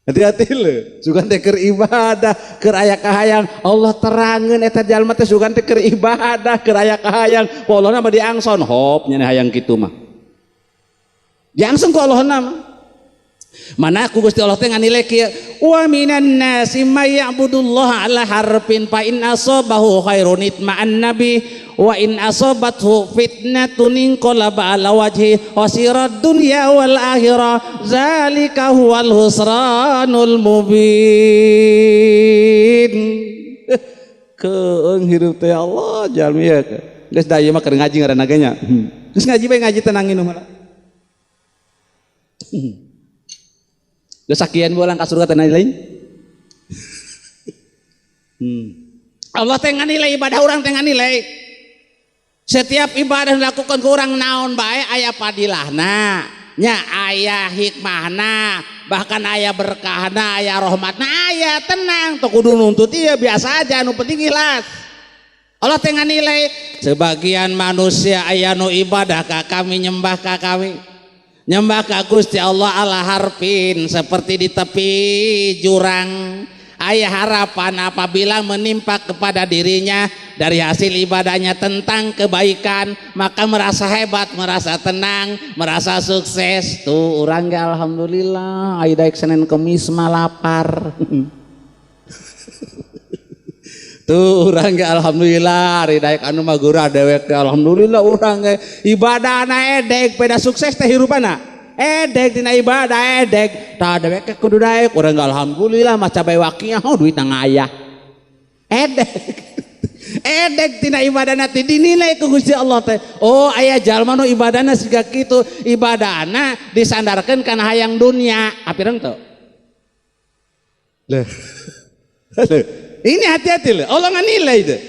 Hati-hati lho, sugan teh keur ibadah, keur aya kahayang. Allah terangeun eta jalma teh sugan teh keur ibadah, keur aya kahayang. Ku Allahna mah diangson, hop nya hayang kitu mah. Diangson ku Allahna mah. Mana ku Gusti Allah teh nganilai kieu, wa minan nasi may ya'budullaha ala harfin fa in asabahu khairun itma'an nabi wa in asabathu fitnatun inqalaba ala wajhi wasirad dunya wal akhirah zalika huwal husranul mubin. Keung hirup teh Allah jalmi ya. Geus da ieu mah keur ngaji ngaranna ge nya. Geus ngaji bae ngaji tenangin mah. Geus sakian bolang ka surga teh lain. Allah teh nganilai ibadah urang teh nganilai. Setiap ibadah dilakukan ke orang naon bae aya padilahna, nya aya hikmahna, bahkan aya berkahna, aya rahmatna, aya tenang. Teu kudu nuntut ieu biasa aja, nu penting ikhlas. Allah teh nganilai sebagian manusia aya nu ibadah ka kami nyembah ka kami. Nyembah ka Gusti Allah ala harfin seperti di tepi jurang. Aya harapan apabila menimpa kepada dirinya dari hasil ibadahnya tentang kebaikan, maka merasa hebat, merasa tenang, merasa sukses. Tuh orang ge alhamdulillah aya daek Senin Kemis mah lapar. Tuh orang ge alhamdulillah ari daek anu mah gurah dewek alhamdulillah urang ge ibadahna edek beda sukses teh hirupana. Edek dina ibadah edek tah dewek kudu daek urang alhamdulillah maca bae wakiah duit nang aya. Edek dina ibadahna teh dinilai ku Gusti Allah teh. Oh aya jalma nu ibadahna siga kitu, ibadahna disandarkeun kana hayang dunia. Apireng teu? Leh. Ini hati-hati lho, Allah nganilai teh.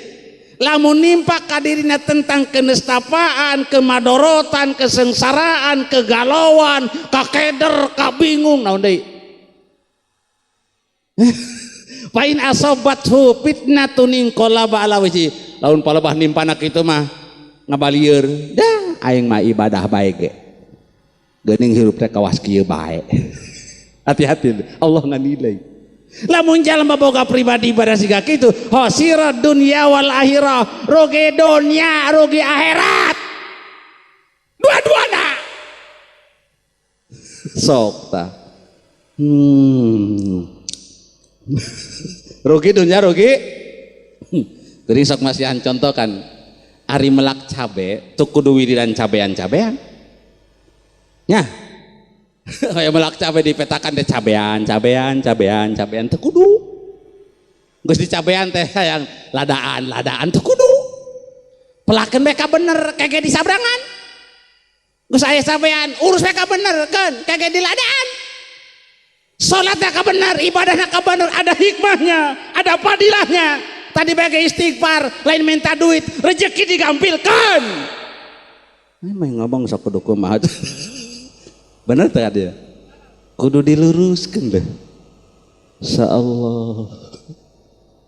Lamun nimpa kadirina tentang kenestapaan, kemadorotan, kesengsaraan, kegalauan, kakeder, kabingung, naon deui? Pain asobathu fitnatun inqalaba ala wajhi. Lamun palebah nimpana kitu mah ngabalieur. Dah aing mah ibadah bae ge. Geuning hirup teh kawas kieu bae. Hati-hati Allah nganilai. Lamun jalma boga pribadi ibadah siga kitu, hasirad dunya wal akhirah, rugi dunya, rugi akhirat. Dua-duana. sok ta rugi dunia rugi gering sok masihan contoh kan ari melak cabe tuh kudu wiridan cabean-cabean nya kayak melak cabe dipetakan teh cabean teu kudu geus di cabean teh yang ladaan teu kudu pelakeun beka bener kage di sabrangan geus aya cabean urus beka bener kan kage di ladaan salatnya ka bener ibadahnya ka bener ada hikmahnya ada fadilahnya tadi bagi istighfar lain minta duit rezeki digampilkan main ngomong sok kudu kumaha bener tak dia kudu diluruskan deh insyaallah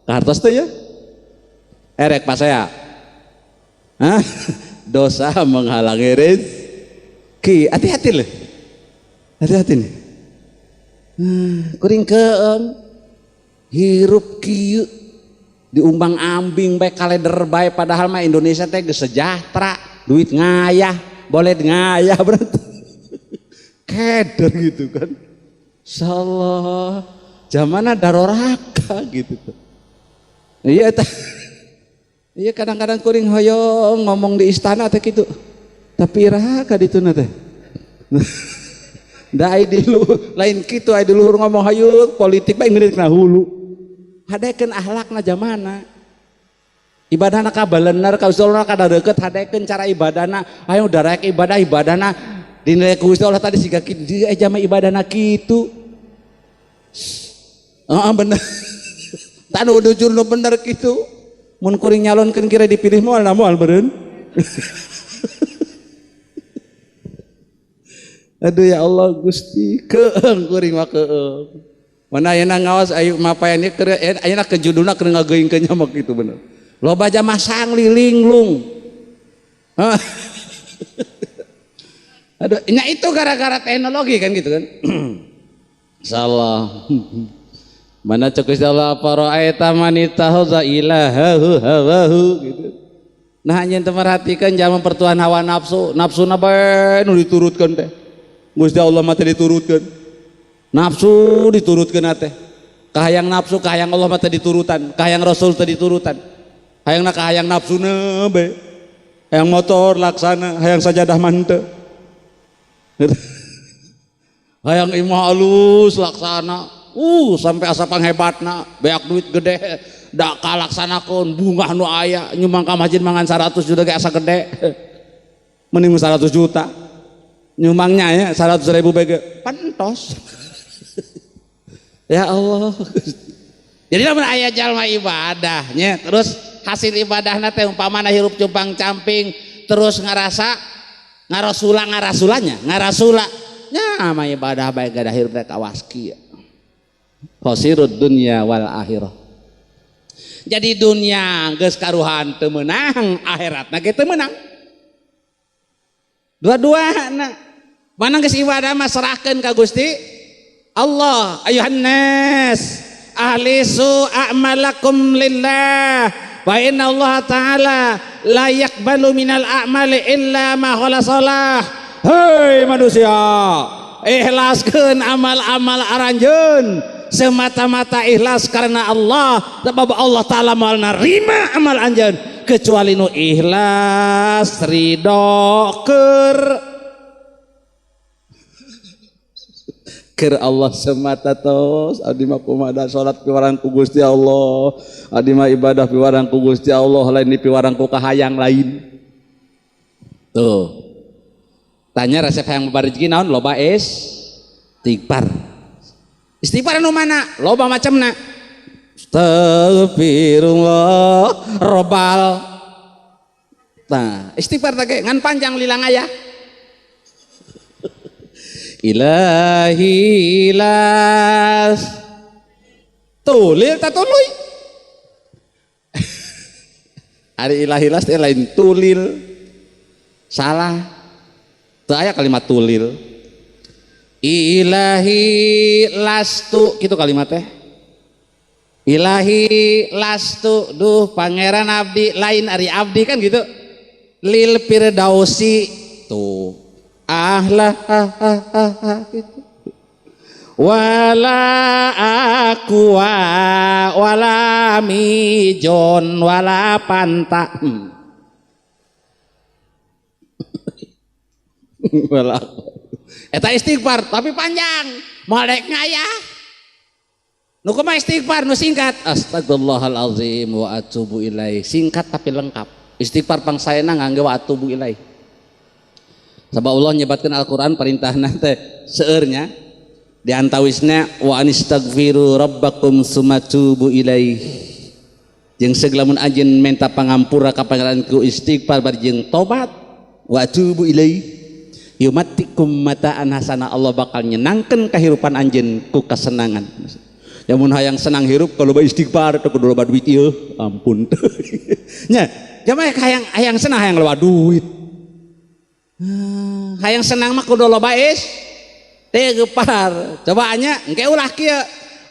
kartos tuh ya erek pas saya dosa menghalangi rezeki hati-hati loh hati-hati nih kuring keem hirup kieu diumbang ambing baik kalender baik padahal mah Indonesia teh geus sejahtera duit ngayah boleh ngayah berarti keder gitu kan insyaallah zamanna daroraka gitu iya iya kadang-kadang kuring hoyong ngomong di istana teh gitu tapi raka dituna teh da ai dilu lain kitu ai diluhur ngomong hayu politik bae ngeureukna hulu hadekeun akhlakna zamana ibadahna ka balener ka Gusti Allah kada deukeut hadekeun cara ibadahna ayo darek ibadahna dinilai ku Gusti Allah tadi siga kitu jama ibadahna kitu bener tanu dujur nu bener kitu mun kuring nyalonkeun kira dipilih moal beureun aduh ya Allah Gusti keung kuring mah keung mana ayeuna ngawas ayu mapayan ieu keur ayeuna kejudulna keur ngageungkeun nya mah kitu bener loba jamaah sangli linglung aduh nya itu gara-gara teknologi kan gitu kan insyaallah mana cek Gusti Allah fara'aita man ittakhadha ilahahu hawahu gitu nah nyen teu merhatikeun jangan pertuan hawa nafsuna bae nu diturutkeun teh Gusti Allah mah teh diturutkeun nafsu diturutkeun teh kahayang nafsu kahayang Allah mah teh diturutan kahayang Rasul teh diturutan hayangna kahayang nafsuna be hayang motor laksana hayang sajadah manteu hayang imah alus laksana sampai asa panghebatna beak duit gede da kalaksanakeun bunga nu aya nyumbang ka masjid mangan 100 juta ge asa gede mending 100 juta nyumbangnya ya 100.000 bege pantos ya Allah jadi lamun aya jalma ibadahnya terus hasil ibadahna teh umpamana hirup cupang camping terus ngarasula nya mah ibadah bae gadah hirup teh kawaski khosirud dunya wal akhirah jadi dunia geus karuhan teu meunang akhiratna ge teu meunang dua-duana mana geus ibadah mah serahkeun ka Gusti Allah ayuhan nas ahlisu a'malakum lillah wa inna Allah ta'ala la yakbalu minal a'mali illa ma khalasalah hei manusia ikhlaskeun amal-amal aranjeun semata-mata ikhlas karena Allah sebab Allah ta'ala moal narima amal anjeun kecuali nu ikhlas ridho keur Allah semata tos adi mah kumaha salat piwarang ku Gusti Allah adi mah ibadah piwarang ku Gusti Allah lain piwarang ku kahayang lain tuh tanya resep hayang babari rezeki naon loba istighfar anu mana loba macamna astagfirullah robal nah istighfar teh ngan panjang lilang aya ilahi las tulil tatuluy ari ilahi las teh lain tulil salah teu aya kalimat tulil ilahi lastu gitu kalimat teh ilahi lastu duh pangeran abdi lain ari abdi kan gitu lil firdausi tuh ahlah gitu wala aqua wala mijon wala panta wala eta istighfar tapi panjang malek ngayah nu kumaha istighfar nu singkat astagfirullahalazim wa atubu ilaih singkat tapi lengkap istighfar pangsaena ngangge wa atubu ilaih sabab Allah nyebatkeun Al-Qur'an perintahna teh seueurnya di antawisna wa anistaghfiru rabbakum summa tubu ilaih jeung segelamun anjeun menta pangampura ka pangeran ku istighfar bari jeung tobat wa tubu ilaih yumatikum mataan hasana Allah bakal nyenangkeun kahirupan anjeun ku kasenangan mun hayang senang hirup kalau ba istighfar teu kudu loba duit ieu ampun nya jamaah hayang senang hayang loba duit hayang senang mah kudu loba istighfar cobaannya engke ulah kieu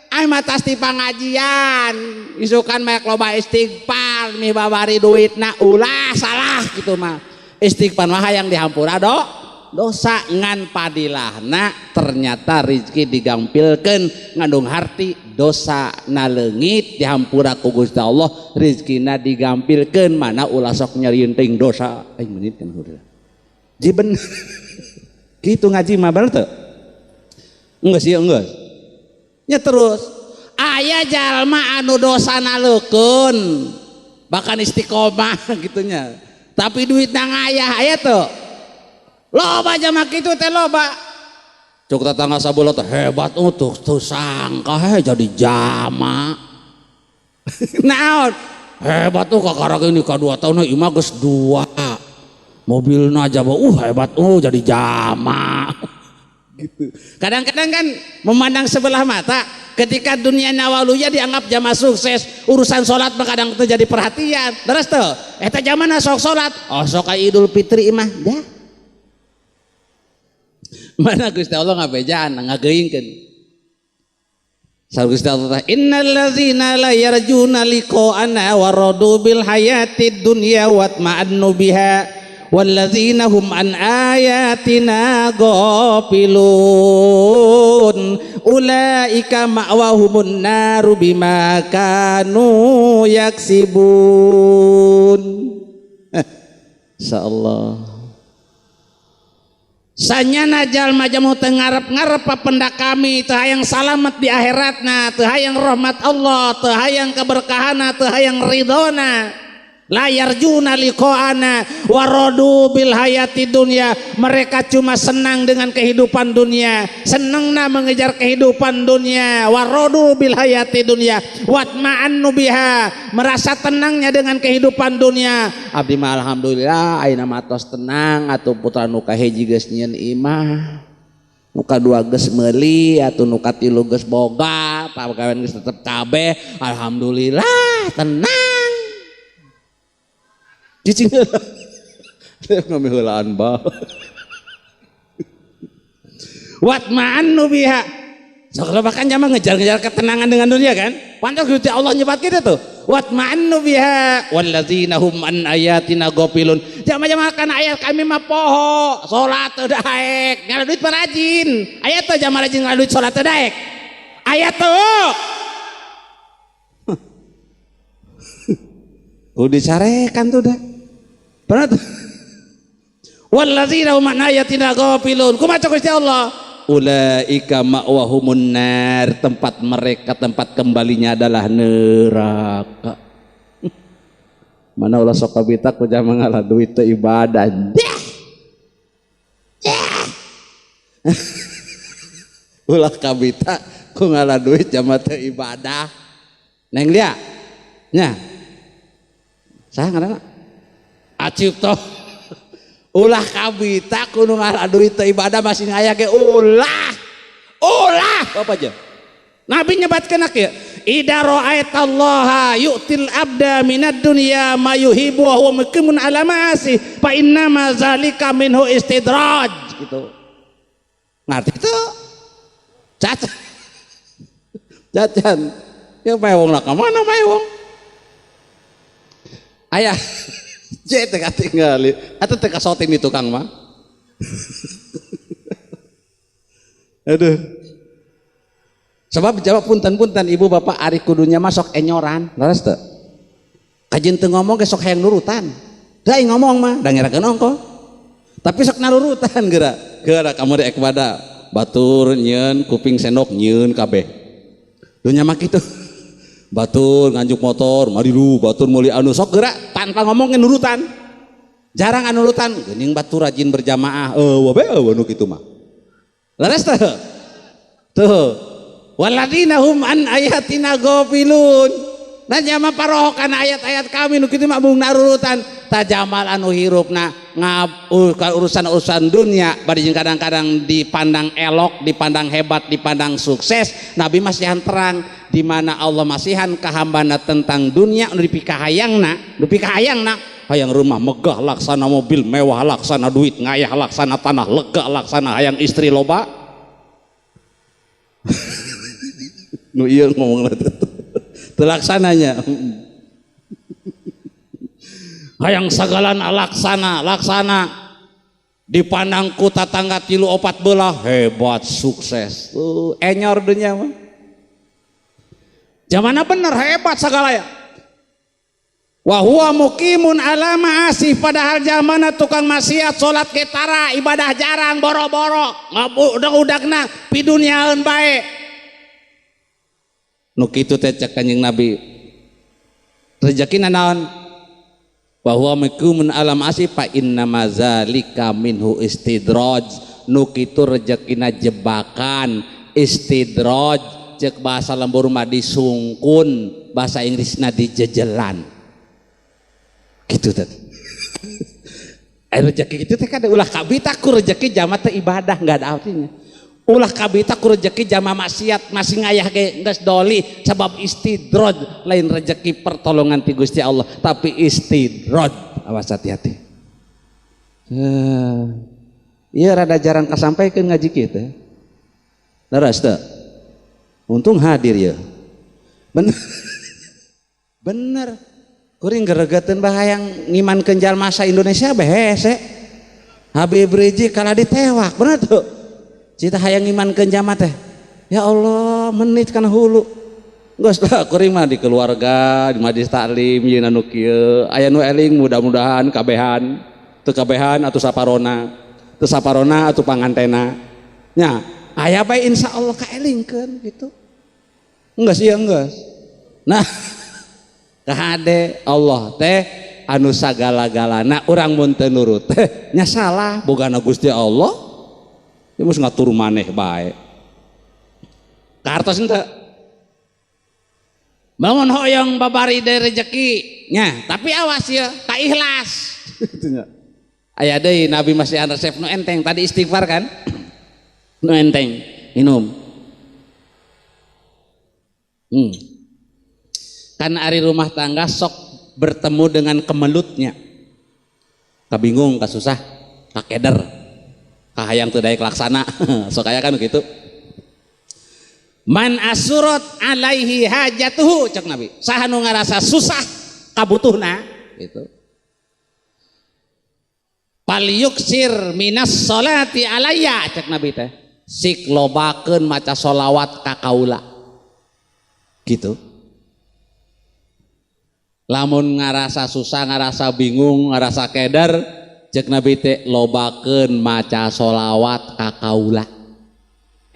ai mah tas ti pangajian isukan mayak loba istighfar mibabari duitna ulah salah gitu mah istighfar mah hayang dihampura dosa ngan padilahna ternyata rezeki digampilkeun ngandung harti dosa na leungit dihampura ku Gusti Allah rezekina digampilkeun mana ulah sok nyarieun teuing dosa aing menit kan heureul ji bener kitu ngaji mah bener teu enggak sih enggak nya terus aya jalma anu dosana leukeun bahkan istiqomah gitunya tapi duitna ngayah aya teu loba jama kitu teh loba cuk tetangga sabeula teh hebat tuh sangka jadi jama naon hebat tuh kakara ini ka 2 tahun ieu mah geus 2 mobilna aja hebat jadi jama gitu. Kadang-kadang kan memandang sebelah mata ketika dunia nawaluya dianggap jamaah sukses urusan sholat mah kadang terjadi perhatian terus tuh eta jamana sok sholat sok Idul Fitri mah dah mana Gusti Allah ngabejaan ngageuingkeun sareng Gusti Allah innal ladzina la yarjuna liqa'ana wa radu bil hayatid dunya wa atma'annu biha walladzina hum an ayatina ghafilun ulaika ma'wahumun naru bima kanu yaksibun insyaallah sanyana jalma jamu teu ngarep-ngarep papenda kami teu hayang salamet di akhiratna teu hayang rahmat Allah teu hayang keberkahanna teu hayang ridona la yarjuna liqa'ana waradu bil hayati dunya mereka cuma senang dengan kehidupan dunia senangna mengejar kehidupan dunia waradu bil hayati dunya watma'annu biha merasa tenangnya dengan kehidupan dunia abdi mah alhamdulillah ayeuna mah tos tenang atuh putra nu kahiji geus nyieun imah nu kadua geus meuli atuh nu katilu geus boga pagawean geus tetep kabeh alhamdulillah tenang cicing ngami heulaan ba watma'annu biha sok lobakan jama ngejar-ngejar ketenangan dengan dunia kan pantas Gusti Allah nyebat kita tuh watma'annu biha walladzina hum an ayatina ghafilun jama-jama kan ayat kami mah poho salat teu daek ngala duit parajin ayat teh jama rajin ngala duit salat teu daek ayat tuh udah dicarekan tuh dah pernah tuh walladzina hum an ayatina ghafilun kumaha Gusti Allah ulaika ma'wahumun nar tempat mereka tempat kembalinya adalah neraka mana ulah sok kabita ku jama ngalah duit teu ibadah ulah kabita ku ngalah duit jama teu ibadah neng lia nya saha ngaranna acip toh ulah kabita kudu ngalah duit teh ibadah masih ngaya ge ulah apa aja Nabi nyebatkeun kieu idza ra'aitallaha yu'til abda minad dunya ma yuhibbu wa huwa muqimun ala ma'asi fa inna ma zalika minhu istidraj gitu ngerti itu cacan ya mewong lah kemana mewong ayah J teka tinggali atau teka soting di tukang mah aduh Sebab jawab punten-punten ibu bapak ari kudunya masuk enyoran. Leres teu? Kajian teu ngomong ge sok hayang nurutan. Da ngomong mah da ngerakeun ongko. Tapi sok narurutan geura kamu rek bada batur nyeun kuping sendok nyeun kabeh. Dunya mah kitu. Batur nganjuk motor marilu batur meuli anu sok geura tanpa ngomong ge nurutan. Jarang anu nurutan geuning batur rajin berjamaah. Wae anu kitu mah. Leres teu? Tuh. Waladina hum an ayatina ghafilun. Nah jama parohokan ayat-ayat kami nu kitu mah mung narurutan tajamal anu hirupna urusan-urusan dunia bari kadang-kadang dipandang elok, dipandang hebat, dipandang sukses. Nabi masihan terang di mana Allah masihan kahambana tentang dunia nu dipikahayangna, hayang rumah megah laksana mobil mewah laksana duit ngayah laksana tanah lega laksana hayang istri loba. Nu ieu ngomong telaksananya hayang sagalan laksana dipandang ku tatangga 3-4 belah hebat sukses enyor dunya mah zamana bener hebat sagala ya wa huwa muqimun ala ma'asih padahal zamana tukang maksiat salat ge tara ibadah jarang boro-boro ngabudak-udakna pidunyaeun bae nu kitu teh cek Kanjeng Nabi rezekina naon bahwa mikumun alam asih fa inna mazalika minhu istidraj nu kitu rezekina jebakan istidraj cek bahasa lembur mah disungkun bahasa Inggrisna dijejelan kitu teh rezeki kitu teh kada ulah kabita ku rezeki jama teh ibadah enggak ada artinya ulah kabita ku rezeki jama maksiat masih ngayah ge geus doli sabab istidraj lain rezeki pertolongan ti Gusti Allah tapi istidraj awas hati-hati. Iya rada jarang kasampaikan ngaji kita. Leres teu? Untung hadir ya. Bener. Kuring geregeteun bahayang ngimankeun jalma sa Indonesia bae hese. Habib Rizik kala ditewak bener tuh. Cita hayang ngimankeun jama teh. Ya Allah, menit kana hulu. Geus lah kuring mah di keluarga, di majelis taklim yeun anu kieu. Aya nu eling mudah-mudahan kabehan, teu kabehan atuh saparona. Teu saparona atuh pangantena. Nya, aya bae insyaallah kaelingkeun gitu. Enggeus ieu enggeus. Nah, kahade Allah teh anu sagala-galana urang mun teu nurut teh nya salah bogana Gusti Allah. Dia mesti ngatur maneh bae. Kartos ente. Bangun hoyong babari dari rezeki nya, tapi awas ya, tak ikhlas. Aya deui Nabi masih resep nu enteng tadi istighfar kan? Nu enteng, minum. Karena ari rumah tangga sok bertemu dengan kemelutnya. Kabingung, kasusah, kakeder. Kahayang teu daek laksana sok aya kan gitu man asurat alaihi hajatuhu cek Nabi saha nu ngarasa susah kabutuhna gitu palyuksir minas sholati alayya cek Nabi teh sik lobakeun maca sholawat ka kaula gitu lamun ngarasa susah ngarasa bingung ngarasa keder cek Nabi teh lobakeun maca sholawat ka kaula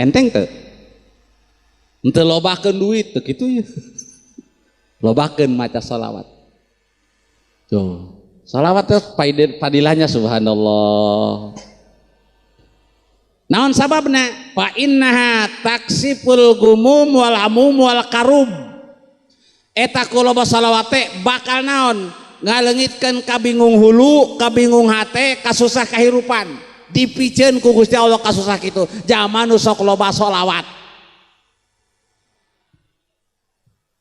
enteng teu henteu lobakeun duit teu kitu ya lobakeun maca sholawat tuh sholawat teh padilahnya subhanallah naon sababna fa innaha taksiful gumum wal hamum wal karub eta kuloba sholawat teh bakal naon ngaleungitkeun kabingung hulu, kabingung hate, kasusah kahirupan. Dipikeun ku Gusti Allah kasusah kitu. Jaman nu sok loba sholawat.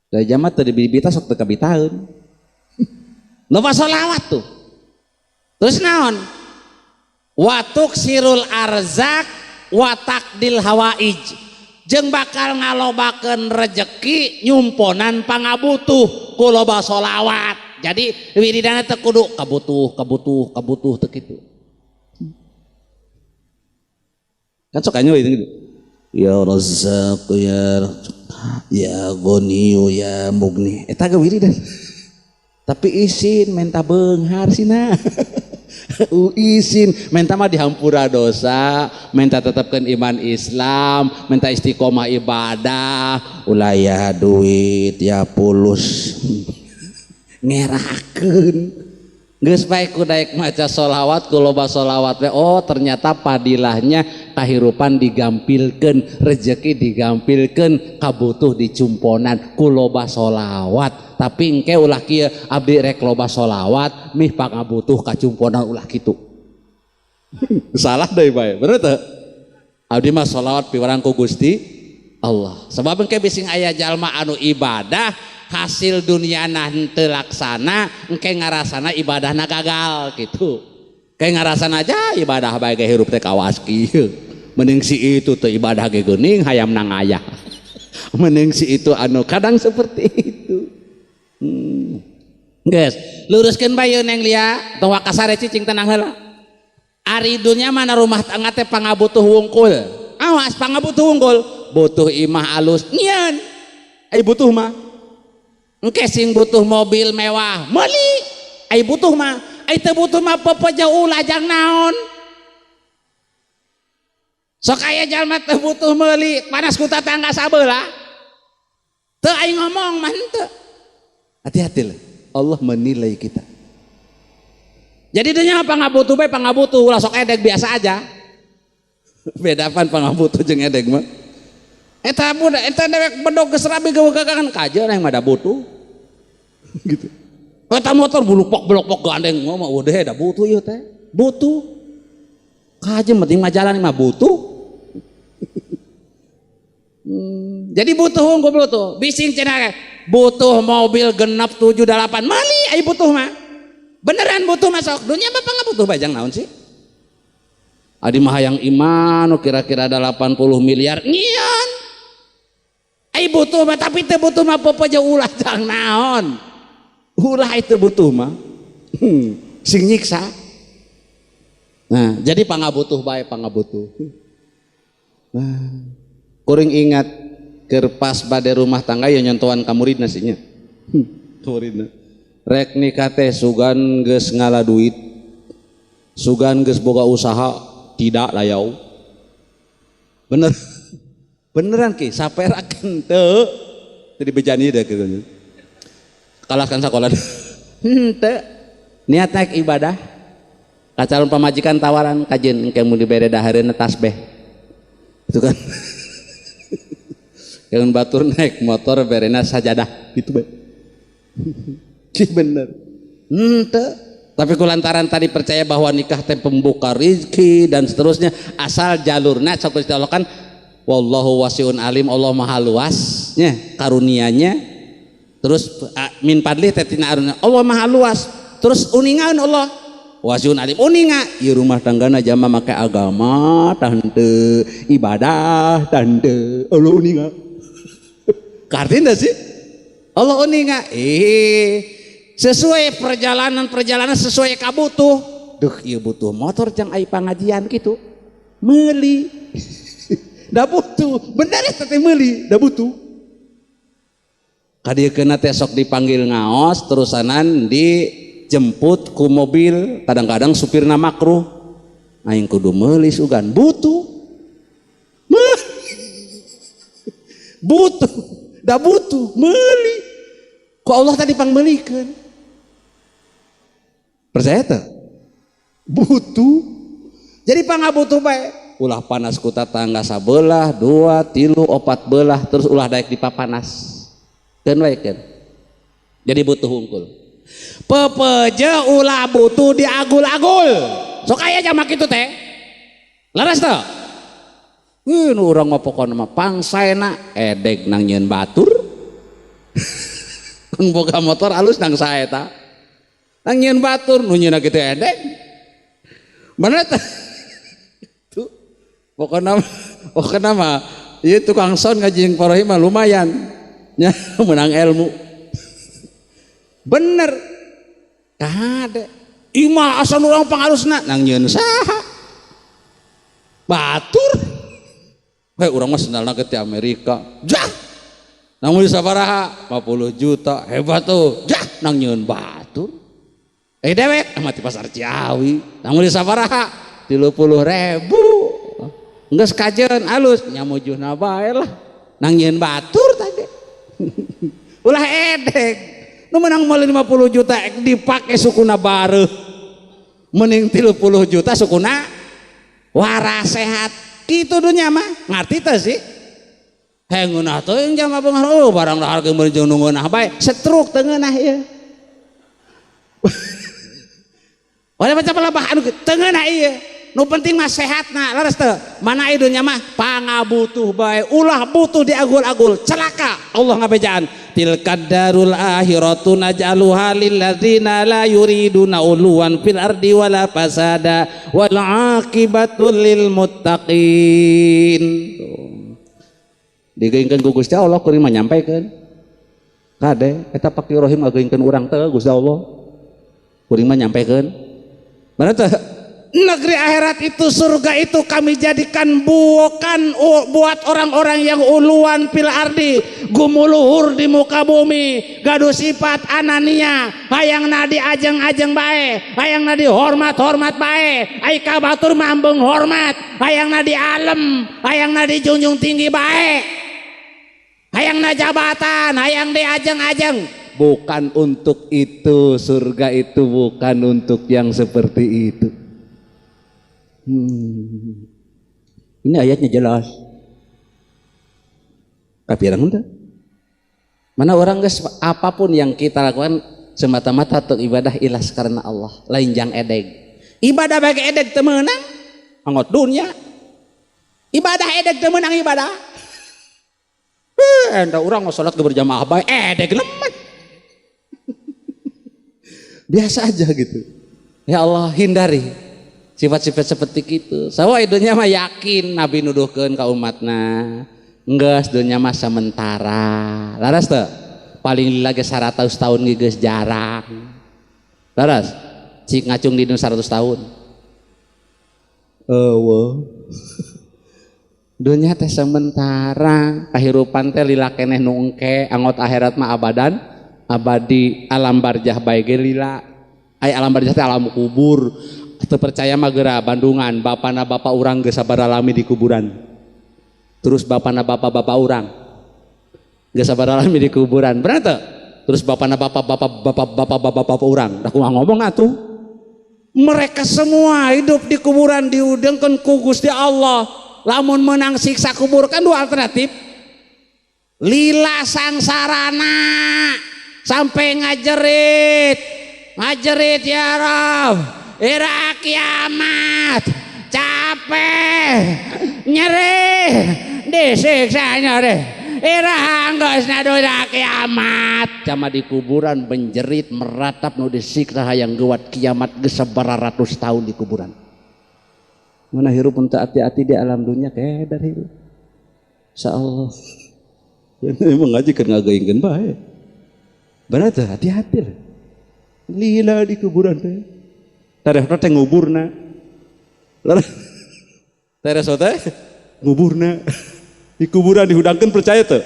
Da jaman teu dibibita sok teu kabitaeun. Loba sholawat tuh. Terus naon? Wa tuksirul arzak wa taqdil hawaij. Jeung bakal ngalobakeun rezeki nyumponan pangabutuh ku loba sholawat. Jadi wiridana teh kudu kabutuh teu kitu. Kan sok anyo itu gitu. ya Razzaq ya Ghaniyu ya Mugni eta ge wiridan tapi izin minta beunghar sina izin minta mah dihampura dosa minta tetapkan iman Islam minta istiqomah ibadah ulah ya duit ya pulus ngerakeun geus bae ku daek maca sholawat ku loba sholawat we oh ternyata padilahnya kahirupan digampilkeun rezeki digampilkeun kabutuh dicumponan ku loba sholawat tapi engke ulah kieu abdi rek loba sholawat mih pangabutuh kacumponan ulah kitu salah deui bae bener teu abdi mah sholawat piwarang ku Gusti Allah sebab engke bising aya jalma anu ibadah hasil duniana henteu laksana engke ngarasana ibadahna gagal gitu kayak ngarasana aja ibadah bae ge hirup teh kawas kieu mending si itu teh ibadah ge geuning hayam nang aya mending si itu anu kadang seperti itu geus luruskeun bae neng lia tong wakasare cicing tenang heula ari dunya mana rumah tangga teh pangabutuh wungkul awas pangabutuh wungkul butuh imah alus nyeun ai butuh mah engke sing butuh mobil mewah meuli ai butuh mah ai teu butuh mah pepeja ulah jang naon sok aya jalma teu butuh meuli panas ku tetangga sabeula teu ai ngomong mah henteu hati-hati lah Allah menilai kita jadi dunya pangabutuh bae pangabutuh ulah sok edeg biasa aja beda pan pangabutuh jeung edeg mah eta budak eta dewek bedog geus rabi gawegagan kajeun yang mah da butuh gitu eta motor buluk-pok gandeng mah udah da butuh ieu teh butuh kajeun penting mah jalan mah butuh jadi butuh unggul butuh bising cenah butuh mobil genep 7 8 mali ai butuh mah beneran butuh masuk dunia mah pangabutuh bae jang naon sih adi mah hayang iman kira-kira ada 80 miliar nyian ai butuh mah tapi teu butuh mah popoja ulah jang naon ulah itu butuh mah sing nyiksa nah jadi pangabutuh bae pangabutuh nah kuring ingat kerpas bade rumah tangga ya nyontohan kamuridna sinya kamuridna rek nikah teh sugan geus ngala duit sugan geus boga usaha tidak layau bener beneran ki saperakeun teu teu bejani deh kieu kalahkan sakola henteu niat naik ibadah ka calon pamajikan tawaran kajeun engke mun dibere dahareunna tasbih itu kan yang batur naik motor berena sajadah gitu bae bener henteu tapi kulantaran tadi percaya bahwa nikah teh pembuka rezeki dan seterusnya asal jalurna sok Gusti Allah kan wallahu wasiun alim Allah maha luasnya karunianya terus min padli teh tina Allah maha luas terus uningan Allah wasiun alim uninga ieu rumah tanggana jama make agama tah henteu ibadah tah henteu Allah uninga kartina sih Allah uninga sesuai perjalanan sesuai kabutuh duh ieu butuh motor jang ai pangajian gitu meuli da butuh bener eta teh meuli da butuh kadiekeuna teh sok dipanggil ngaos terusanan dijemput ku mobil kadang-kadang supirna makruh aing kudu meuli sugan butuh butuh da butuh meuli ku Allah tadi pangmeulikeun percaya teh butuh jadi pangabutuh bae ulah panas ku tetangga sabelah 2 3 4 belah terus ulah daek dipapanas keun wae keun jadi butuh hungkul pepeje ulah butuh diagul-agul sok aya jamak kitu teh laras teh nu urang mah pokona mah pangsaena edeg nang nyeun batur kun boga motor alus nang saeta nang nyeun batur nu nyeuna kitu edeg bener teh tuh pokona mah ieu tukang sound ngajing parohi mah lumayan nya menang ilmu bener kade imah asa urang pangalusna nang nyeun saha batur Urang mah sendalna ke ti Amerika. Jah. Namun sabaraha 50 juta. Hebat tuh. Jah, nang nyieun batur. Dewek mah ti pasar Ciawi. Namun sabaraha 30.000. Geus kajeun alus nyamujuna bae lah. Nang nyieun batur tadi. Ulah edek. Nu menang meuli 50 juta dipake sukuna bareuh. Mending 30 juta sukuna waras sehat. Kitu dunya mah ngarti teh sih. Hengeunah teh yang jama pengaruh barang harga meunjung nu ngeunah bae setruk teu ngeunah ieu. Wala macam labah anu teu ngeunah ieu. Nu penting mah sehatna leres teu. Mana ieu dunya mah pangabutuh bae ulah butuh diagul-agul celaka Allah ngabejaan. Tilkad darul akhiratu naj'aluha lil ladzina la yuriduna uluwan fil ardi wala fasada wal aqibatul lil muttaqin. Digeungkeun ku Gusti Allah kuring mah nyampaikeun. Kade eta Pak Rohim ngageungkeun urang teh Gusti Allah. Kuring mah nyampaikeun. Mana teh negeri akhirat itu surga itu kami jadikan bukan buat orang-orang yang uluan fil ardi gumuluhur di muka bumi gaduh sifat anania hayang nadi ajeng-ajeng bae hayang nadi hormat-hormat bae ai ka batur mambeng hormat hayang nadi alem hayang nadi junjung tinggi bae hayang na jabatan hayang di ajeng-ajeng. Bukan untuk itu, surga itu bukan untuk yang seperti itu. Ini ayatnya jelas. Kapirang ente. Mana orang guys, apapun yang kita lakukan semata-mata untuk ibadah ikhlas karena Allah, lain jang edeg. Ibadah bagi edeg teu meunang, angot dunya. Ibadah edeg teu meunang ibadah. Enda urang mau salat berjamaah bae edeg lemet. Biasa aja gitu. Ya Allah hindari sifat-sifat seperti itu. Sawa dunya mah yakin Nabi nuduhkeun ka umatna. Enggeus dunya mah sementara. Laras teu? Paling lagi 100 tahun geus jarang. Laras? Cik ngacung di 100 tahun. Eueuh. Dunya teh sementara, kahirupan teh lila keneh nu engke, angot akhirat mah abadan, abadi. Alam barjah bae ge lila. Ai alam barjah teh alam kubur. Teu percaya mah geura Bandungan, bapana bapak urang geus sabaraha lami di kuburan. Terus bapana bapak-bapak urang geus sabaraha lami di kuburan. Bener teu? Terus bapana bapak-bapak urang, da kumaha ngomong atuh? Mereka semua hidup di kuburan diudengkeun ku Gusti Allah. Lamun menang siksa kubur kan dua alternatif. Lila sangsarana sampai ngajerit ya Rob, ira kiamat, capek, nyeri, disiksa nyeri, ira hanggeusna dosa kiamat. Cama di kuburan menjerit meratap nu disiksa hayang geuwat kiamat geus sabaraha ratus tahun di kuburan. Mana hirup untuk hati-hati di alam dunia kayak dari hirup. Insyaallah. Emang ngaji kan ngagaingkeun bae. Bener teh hati-hati lah. Lila di kuburan teh. Tarehna teh nguburna. Tares teh nguburna. Di kuburan dihudangkeun percaya teh.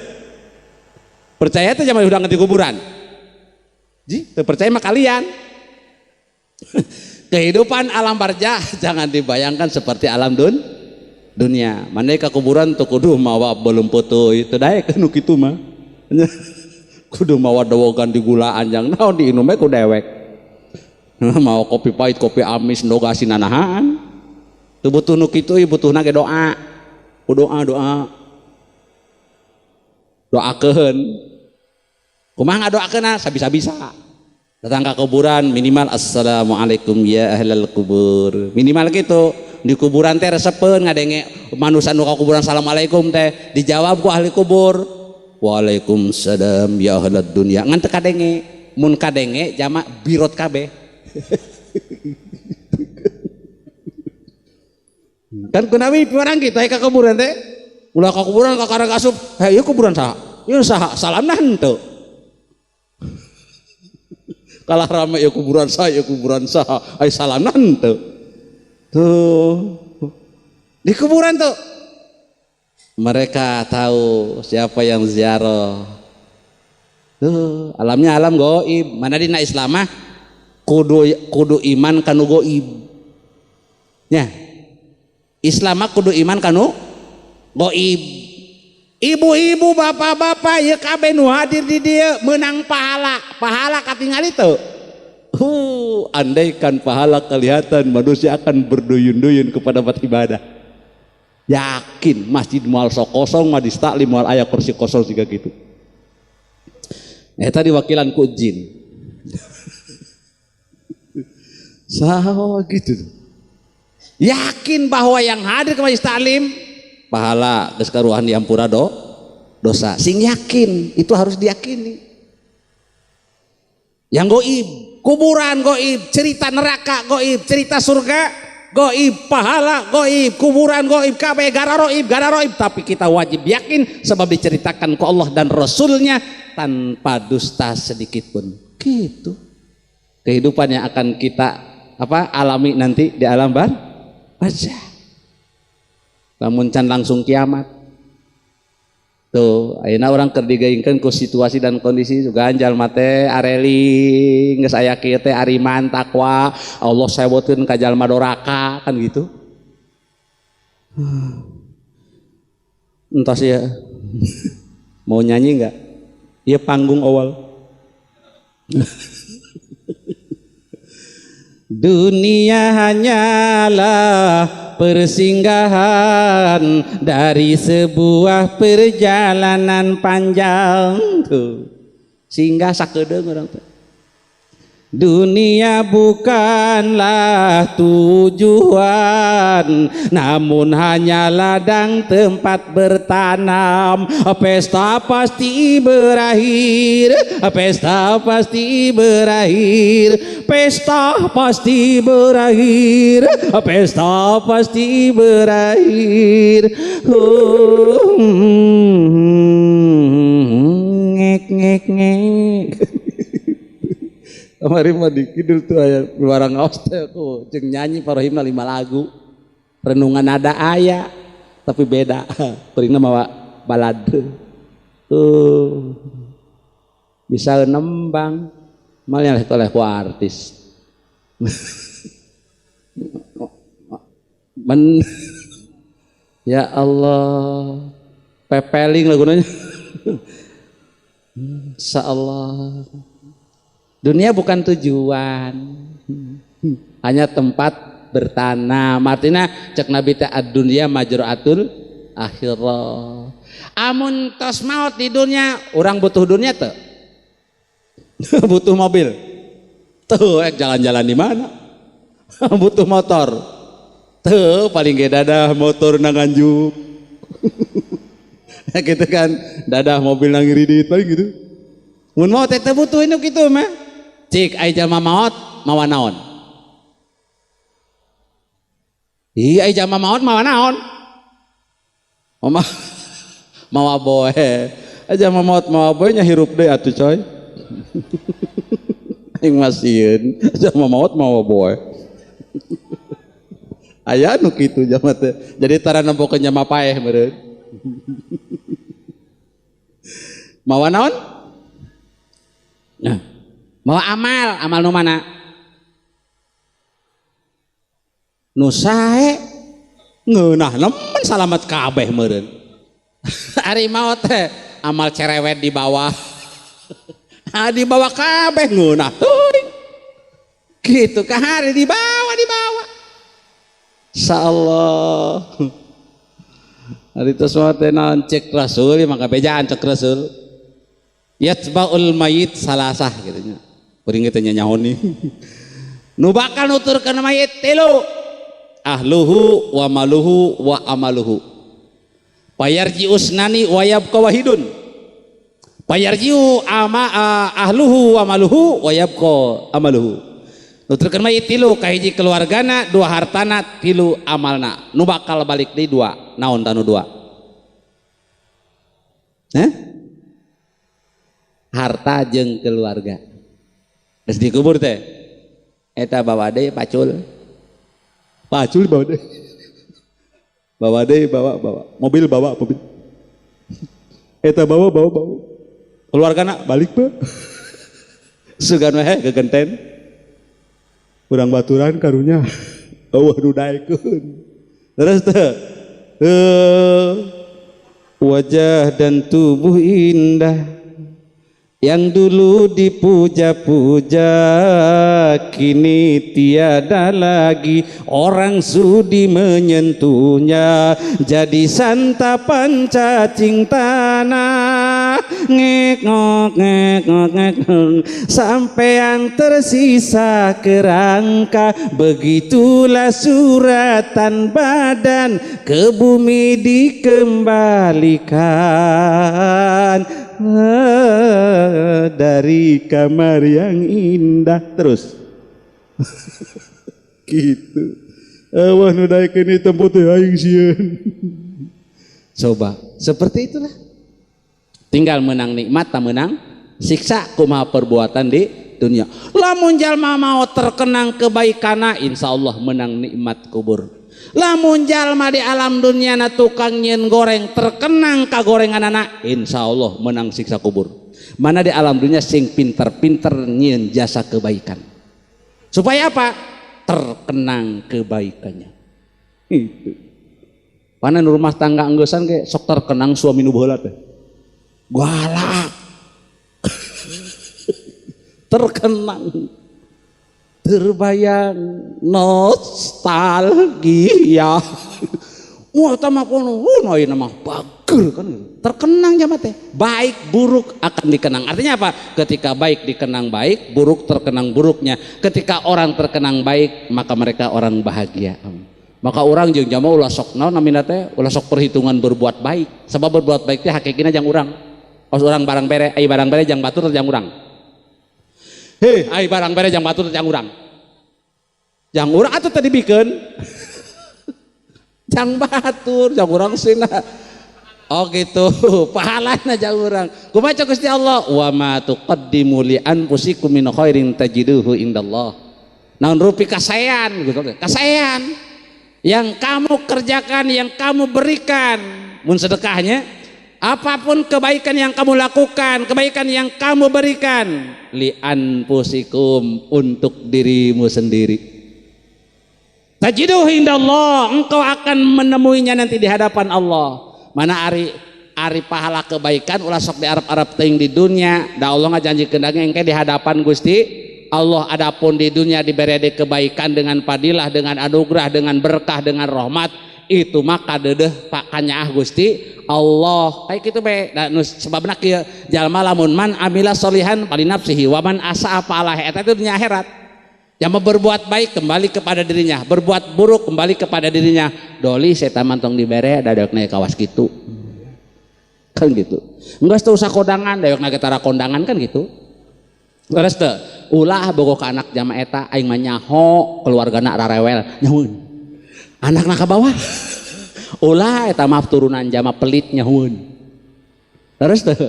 Percaya teh jangan dihudangkeun di kuburan. Ji, teu percaya mah kalian. Kehidupan alam barzah jangan dibayangkan seperti alam dunia. Mana ke kuburan tuh kudu mawa belum foto itu dae kan kitu mah. Kudu mawa dawogan di gulaan yang naon diinum ku dewek. Mau kopi pahit, kopi amis, ndogasi nanahaan. Teu butuh nu kitu butuhna ge doa. Ku doa. Doakeun. Kumaha ngadoakeunna sabisa-bisa. Datang ke kuburan minimal assalamualaikum ya ahlal kubur, minimal gitu. Di kuburan teh resepeun ngadenge manusia nu ka kuburan assalamualaikum teh dijawab ku ahli kubur waalaikumsalam ya ahlad dunya ngan teu kadenge. Mun kadenge jamak birot kabeh. Kan kunawi piurang kitu ka kuburan teh ulah ka kuburan ka karang asup ieu kuburan saha ieu saha salamna henteu. Kalah rame ya kuburan saya, ay salaman tuh. Tuh. Di kuburan tuh. Mereka tahu siapa yang ziarah. Tuh, alamnya alam goib. Mana dina Islamah kudu iman kanu goib. Ya. Islamah kudu iman kanu goib. Ibu-ibu, bapak-bapak, ya kabeh nu hadir di dia menang pahala katingali teu. Andaikan pahala kelihatan, manusia akan berduyun-duyun kepada tempat ibadah. Yakin masjid moal sok kosong, majlis taklim moal aya kursi kosong juga gitu. Tadi wakilan ku jin. Saha gitu. Yakin bahwa yang hadir ke majlis taklim pahala geus karuahan diampura dosa. Sing yakin itu harus diyakini. Yang goib, kuburan goib, cerita neraka goib, cerita surga goib, pahala goib, kuburan goib, kabeh gara roib, tapi kita wajib yakin sebab diceritakan ke Allah dan Rasulnya tanpa dusta sedikit pun. Gitu kehidupan yang akan kita alami nanti di alam barzah. Lamun can langsung kiamat tuh ayeuna orang keur digaingkeun ku situasi dan kondisi juga anjal mate areli geus aya kieu teh ariman takwa Allah seweuteun ka jalma doraka kan gitu. Entos ya mau nyanyi enggak? Iya panggung awal. Dunia hanyalah persinggahan dari sebuah perjalanan panjang. Tuh singgah sakedeung urang teh. Dunia bukanlah tujuan, namun hanya ladang tempat bertanam. Pesta pasti berakhir, pesta pasti berakhir, pesta pasti berakhir, pesta pasti berakhir. Ngek ngek ngek. Kemarin mah di kidul tuh aya luarang ngaos teh tuh jeung nyanyi parohimna 5 lagu. Renungan ada aya tapi beda. Kuringna mawa balad. Bisa nembang mal oleh ku artis. Ya Allah. Pepeling lagunanya. Insyaallah. Dunia bukan tujuan, hanya tempat bertanam. Artinya cek Nabi teh ad-dunya majru'atul akhirah. Amun tos maut di dunia, orang butuh dunia teu? Butuh mobil. Tuh jalan-jalan di mana? Butuh motor. Tuh paling ge dadah motor nang Nganjuk. Gitu kan, dadah mobil nang Iridit paling gitu. Mun maut teh butuh induk kitu mah. Cik ai jalma maot mawa naon? Iya ai jalma maot mawa naon? Mawa boe. Ai jalma maot mawa boe nya hirup deui atuh coy. Aing masieun jalma maot mawa boe. Aya nu kitu jalma teh. Jadi tara nempokeun jalma paeh meureun. Mawa naon? Nah, mau amal nu mana? Nu sae ngeunah nemen salamet kabeh meureun. Ari maot teh amal cerewet di bawah. Di bawah kabeh ngeunah teuing. Gitu ka hari di bawah. Insyaallah. Ari tos mah teh naon cek Rasul maka bejaan cek Rasul. Yatba'ul mayit salasah gitu nya. Kuring teh nyahoon nih. Nu bakal nuturkeun mayit 3. Ahluhu wa maluhu wa amaluhu. Payarji usnani wa yabqa wahidun. Payarjiu ahluhu wa maluhu wa yabqa amaluhu. Nuturkeun mayit 3 kahiji keluargana, 2 hartana, 3 amalna. Nu bakal balik deui 2. Naon tanu 2? Harta jeung keluarga. Terus dikubur teh. Eta bawa deui pacul. Pacul bawa deui. Bawa deui bawa. Mobil bawa mobil. Eta bawa keluargana balik be sugan we gegenten urang baturan karunya eueuh nu daekeun terus teh wajah dan tubuh indah yang dulu dipuja-puja kini tiada lagi orang sudi menyentuhnya jadi santapan cacing tanah ngek ngok sampai yang tersisa kerangka begitulah suratan badan ke bumi dikembalikan dari kamar yang indah terus gitu wah nu daekeun ieu tempo teh aing sieun coba seperti itulah tinggal menang nikmat tak menang siksa kumaha perbuatan di dunia lamun jalma mau terkenang kebaikana insyaallah menang nikmat kubur lamun jalma di alam dunia na tukang nyen goreng terkenang kagorenganana insyaallah menang siksa kubur mana di alam dunia sing pinter-pinter nyen jasa kebaikan supaya apa terkenang kebaikannya itu mana rumah tangga enggesan ke sok terkenang suami nu baheula teh galak terkenang terbayang nostalgia wah tamah kono ayeuna mah bager kan terkenang jama teh baik buruk akan dikenang artinya apa ketika baik dikenang baik buruk terkenang buruknya ketika orang terkenang baik maka mereka orang bahagia maka orang jeung jama ulah sok naon namina teh ulah sok perhitungan berbuat baik sabab berbuat baik teh hakikina jang urang pas urang barang bere ai barang bere jang batur jang urang ai barang bere jang batur jang urang atuh tadi bikin jang batur jang urang sina oh gitu pahalana jang urang kumaha Gusti Allah wa ma tuqaddimu li anfusikum min khairin tajiduhu indallah naon rupi kasayan gitu kasayan yang kamu kerjakan yang kamu berikan mun sedekahnya apapun kebaikan yang kamu lakukan kebaikan yang kamu berikan li anfusikum untuk dirimu sendiri tajiduhu indallah engkau akan menemuinya nanti di hadapan Allah mana ari pahala kebaikan ulah sok di Arab teuing di dunia da Allah ngajanjikeun engke di hadapan Gusti Allah adapun di dunia diberi kebaikan dengan fadilah dengan anugerah dengan berkah dengan rahmat itu maka dedeh pak kanyaah Gusti Allah kayak gitu be da sebabna kieu jalma lamun man amila solihan fali nafsihi wa man asaa fa'alah eta itu dunia akhirat yang berbuat baik kembali kepada dirinya berbuat buruk kembali kepada dirinya doli setan mantong dibere dadok naik kawas gitu kan gitu enggak usah kondangan dadok naik tara kondangan kan gitu terus teh ulah bogo ka anak jama eta aing mah nyaho keluargana rarewel nyahoun anakna ka bawah ulah eta maaf turunan jama pelit nyahoun terus teh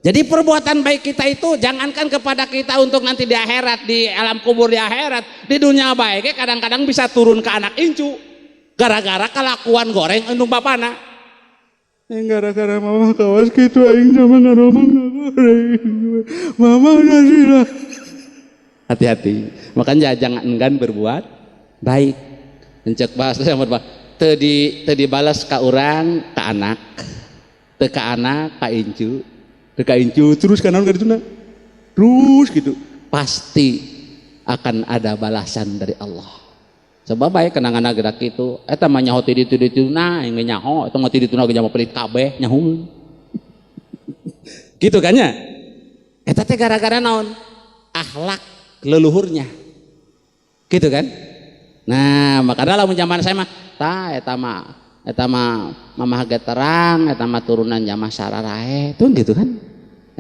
jadi perbuatan baik kita itu jangankan kepada kita untuk nanti di akhirat di alam kubur di akhirat di dunia baiknya kadang-kadang bisa turun ke anak incu gara-gara kelakuan goreng endung bapana gara-gara mama kawas gitu aing sama ngaromong goreng mama nasira hati-hati makanya jangan enggan berbuat baik mencek bahasa yang berbahasa teu dibalas ka urang ka anak teu ka anak ka incu terus kanan ke dituna terus gitu pasti akan ada balasan dari Allah sebab baik kenangan gerak itu eta mah nyaho ti dituna yang nyaho eta mah ti dituna ge jama pelit kabeh nyaho gitu kan nya eta teh gara-gara naon akhlak leluhurnya gitu kan nah makanya lamun zaman saya mah tah eta mah mamah ge terang eta mah turunan jama sararae tuh gitu kan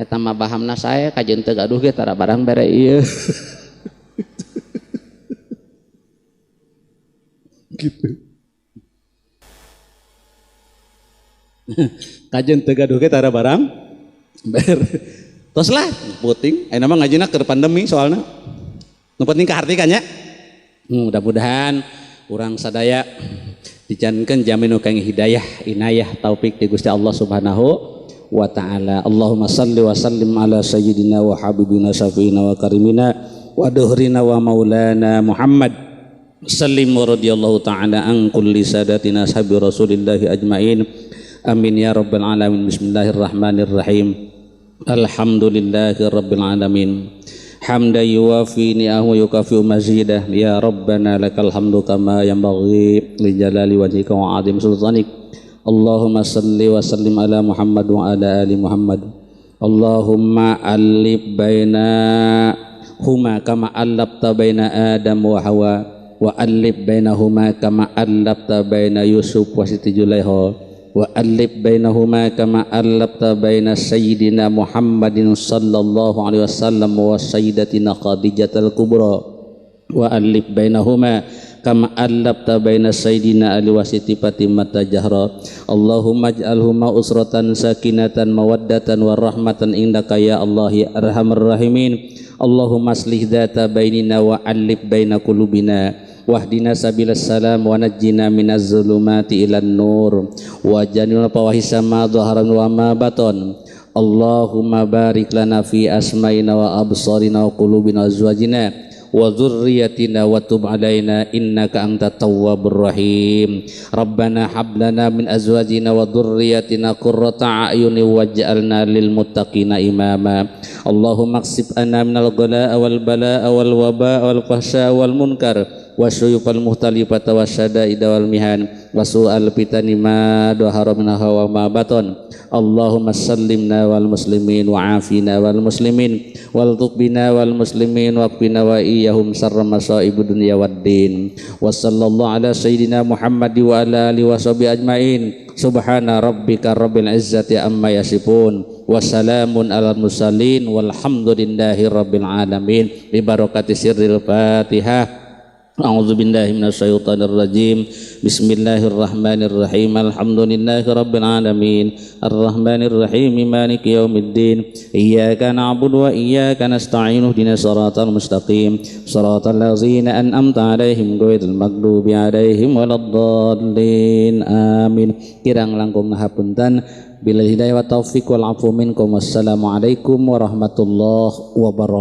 eta mah bahamna saya kajeun teu gaduh ge tara barang bere ieu gitu kajeun teu gaduh ge tara barang bere tos lah puting ayeuna mah ngajina keur pandemi soalna nu penting kaharti kan nya mudah-mudahan urang sadaya dijankeun jamin kang hidayah inayah taufik di Gusti Allah Subhanahu wa ta'ala. Allahumma salli wa sallim ala sayyidina wa habibina syafi'ina wa karimina wa duhrina wa maulana Muhammad sallim wa radiyallahu ta'ala an kulli sadatina ashabi rasulillahi ajmain. Amin ya rabbal alamin. Bismillahirrahmanirrahim. Alhamdulillahi rabbil alamin. Hamdan yuwafi ni'amahu wa yukafi'u mazidah. Ya rabbana lakal hamdu kama yanbaghi li jalali wajhika wa 'azim sultanik. Allahumma salli wa sallim ala Muhammad wa ala ali Muhammad. Allahumma alif baina huma kama allafta baina Adam wa Hawa wa alif bainahuma kama allafta baina Yusuf wa Siti Julaiha wa alif bainahuma kama allafta baina sayyidina Muhammadin sallallahu alaihi wasallam wa sayyidatina Khadijatul Kubra wa alif bainahuma kama allafta baina sayyidina Ali wa Siti Fatimah Jahra. Allahumma ij'alhuma usratan sakinatan mawaddatan wa rahmatan indaka ya Allah ya arhamar rahimin. Allahumma aslih dzata bainina wa alif baina qulubina wahdina sabilas salam wa najjina minaz zulumati ilan nur wa janilna fawahisa ma dhaharan wa ma baton. Allahumma barik lana fi asmaina wa absarina wa qulubina wa azwajina wa dzurriyyatina wa tub alaina innaka antat tawwabur rahim. Rabbana hab lana min azwajina wa dzurriyyatina qurrata a'yuni waj'alna lil muttaqina imama. Allahumma aqsib anna minal ghalaa wal balaa wal wabaa wal fahsya wal munkar wasyuyufal muhtalifata wasyadaida wal mihan wasu'al fitani ma dhahara minha wa ma baton. Allahumma sallimna wal muslimin wa afina wal muslimin wal tuqbina wal muslimin wa qina wa iyahum sarra masaibud dunya waddin. Wa sallallahu ala sayyidina Muhammad wa ala alihi wa sahbihi ajmain. Subhana rabbika rabbil izzati amma yasifun wa salamun alal mursalin walhamdulillahi rabbil alamin. Bi barakati sirril Fatihah. A'udzu billahi minasyaitonir rajim. Bismillahirrahmanirrahim. Alhamdulillahi rabbil alamin. Arrahmanir rahim. Maliki yaumiddin. Iyyaka na'budu wa iyyaka nasta'in. Ihdinas siratal mustaqim. Siratal ladzina an'amta 'alaihim ghairil maghdubi 'alaihim waladdallin. Amin. Kirang langkung ngahapunten. Billahi hidayah wa taufiq wal afu minkum. Wassalamualaikum warahmatullahi wabarakatuh.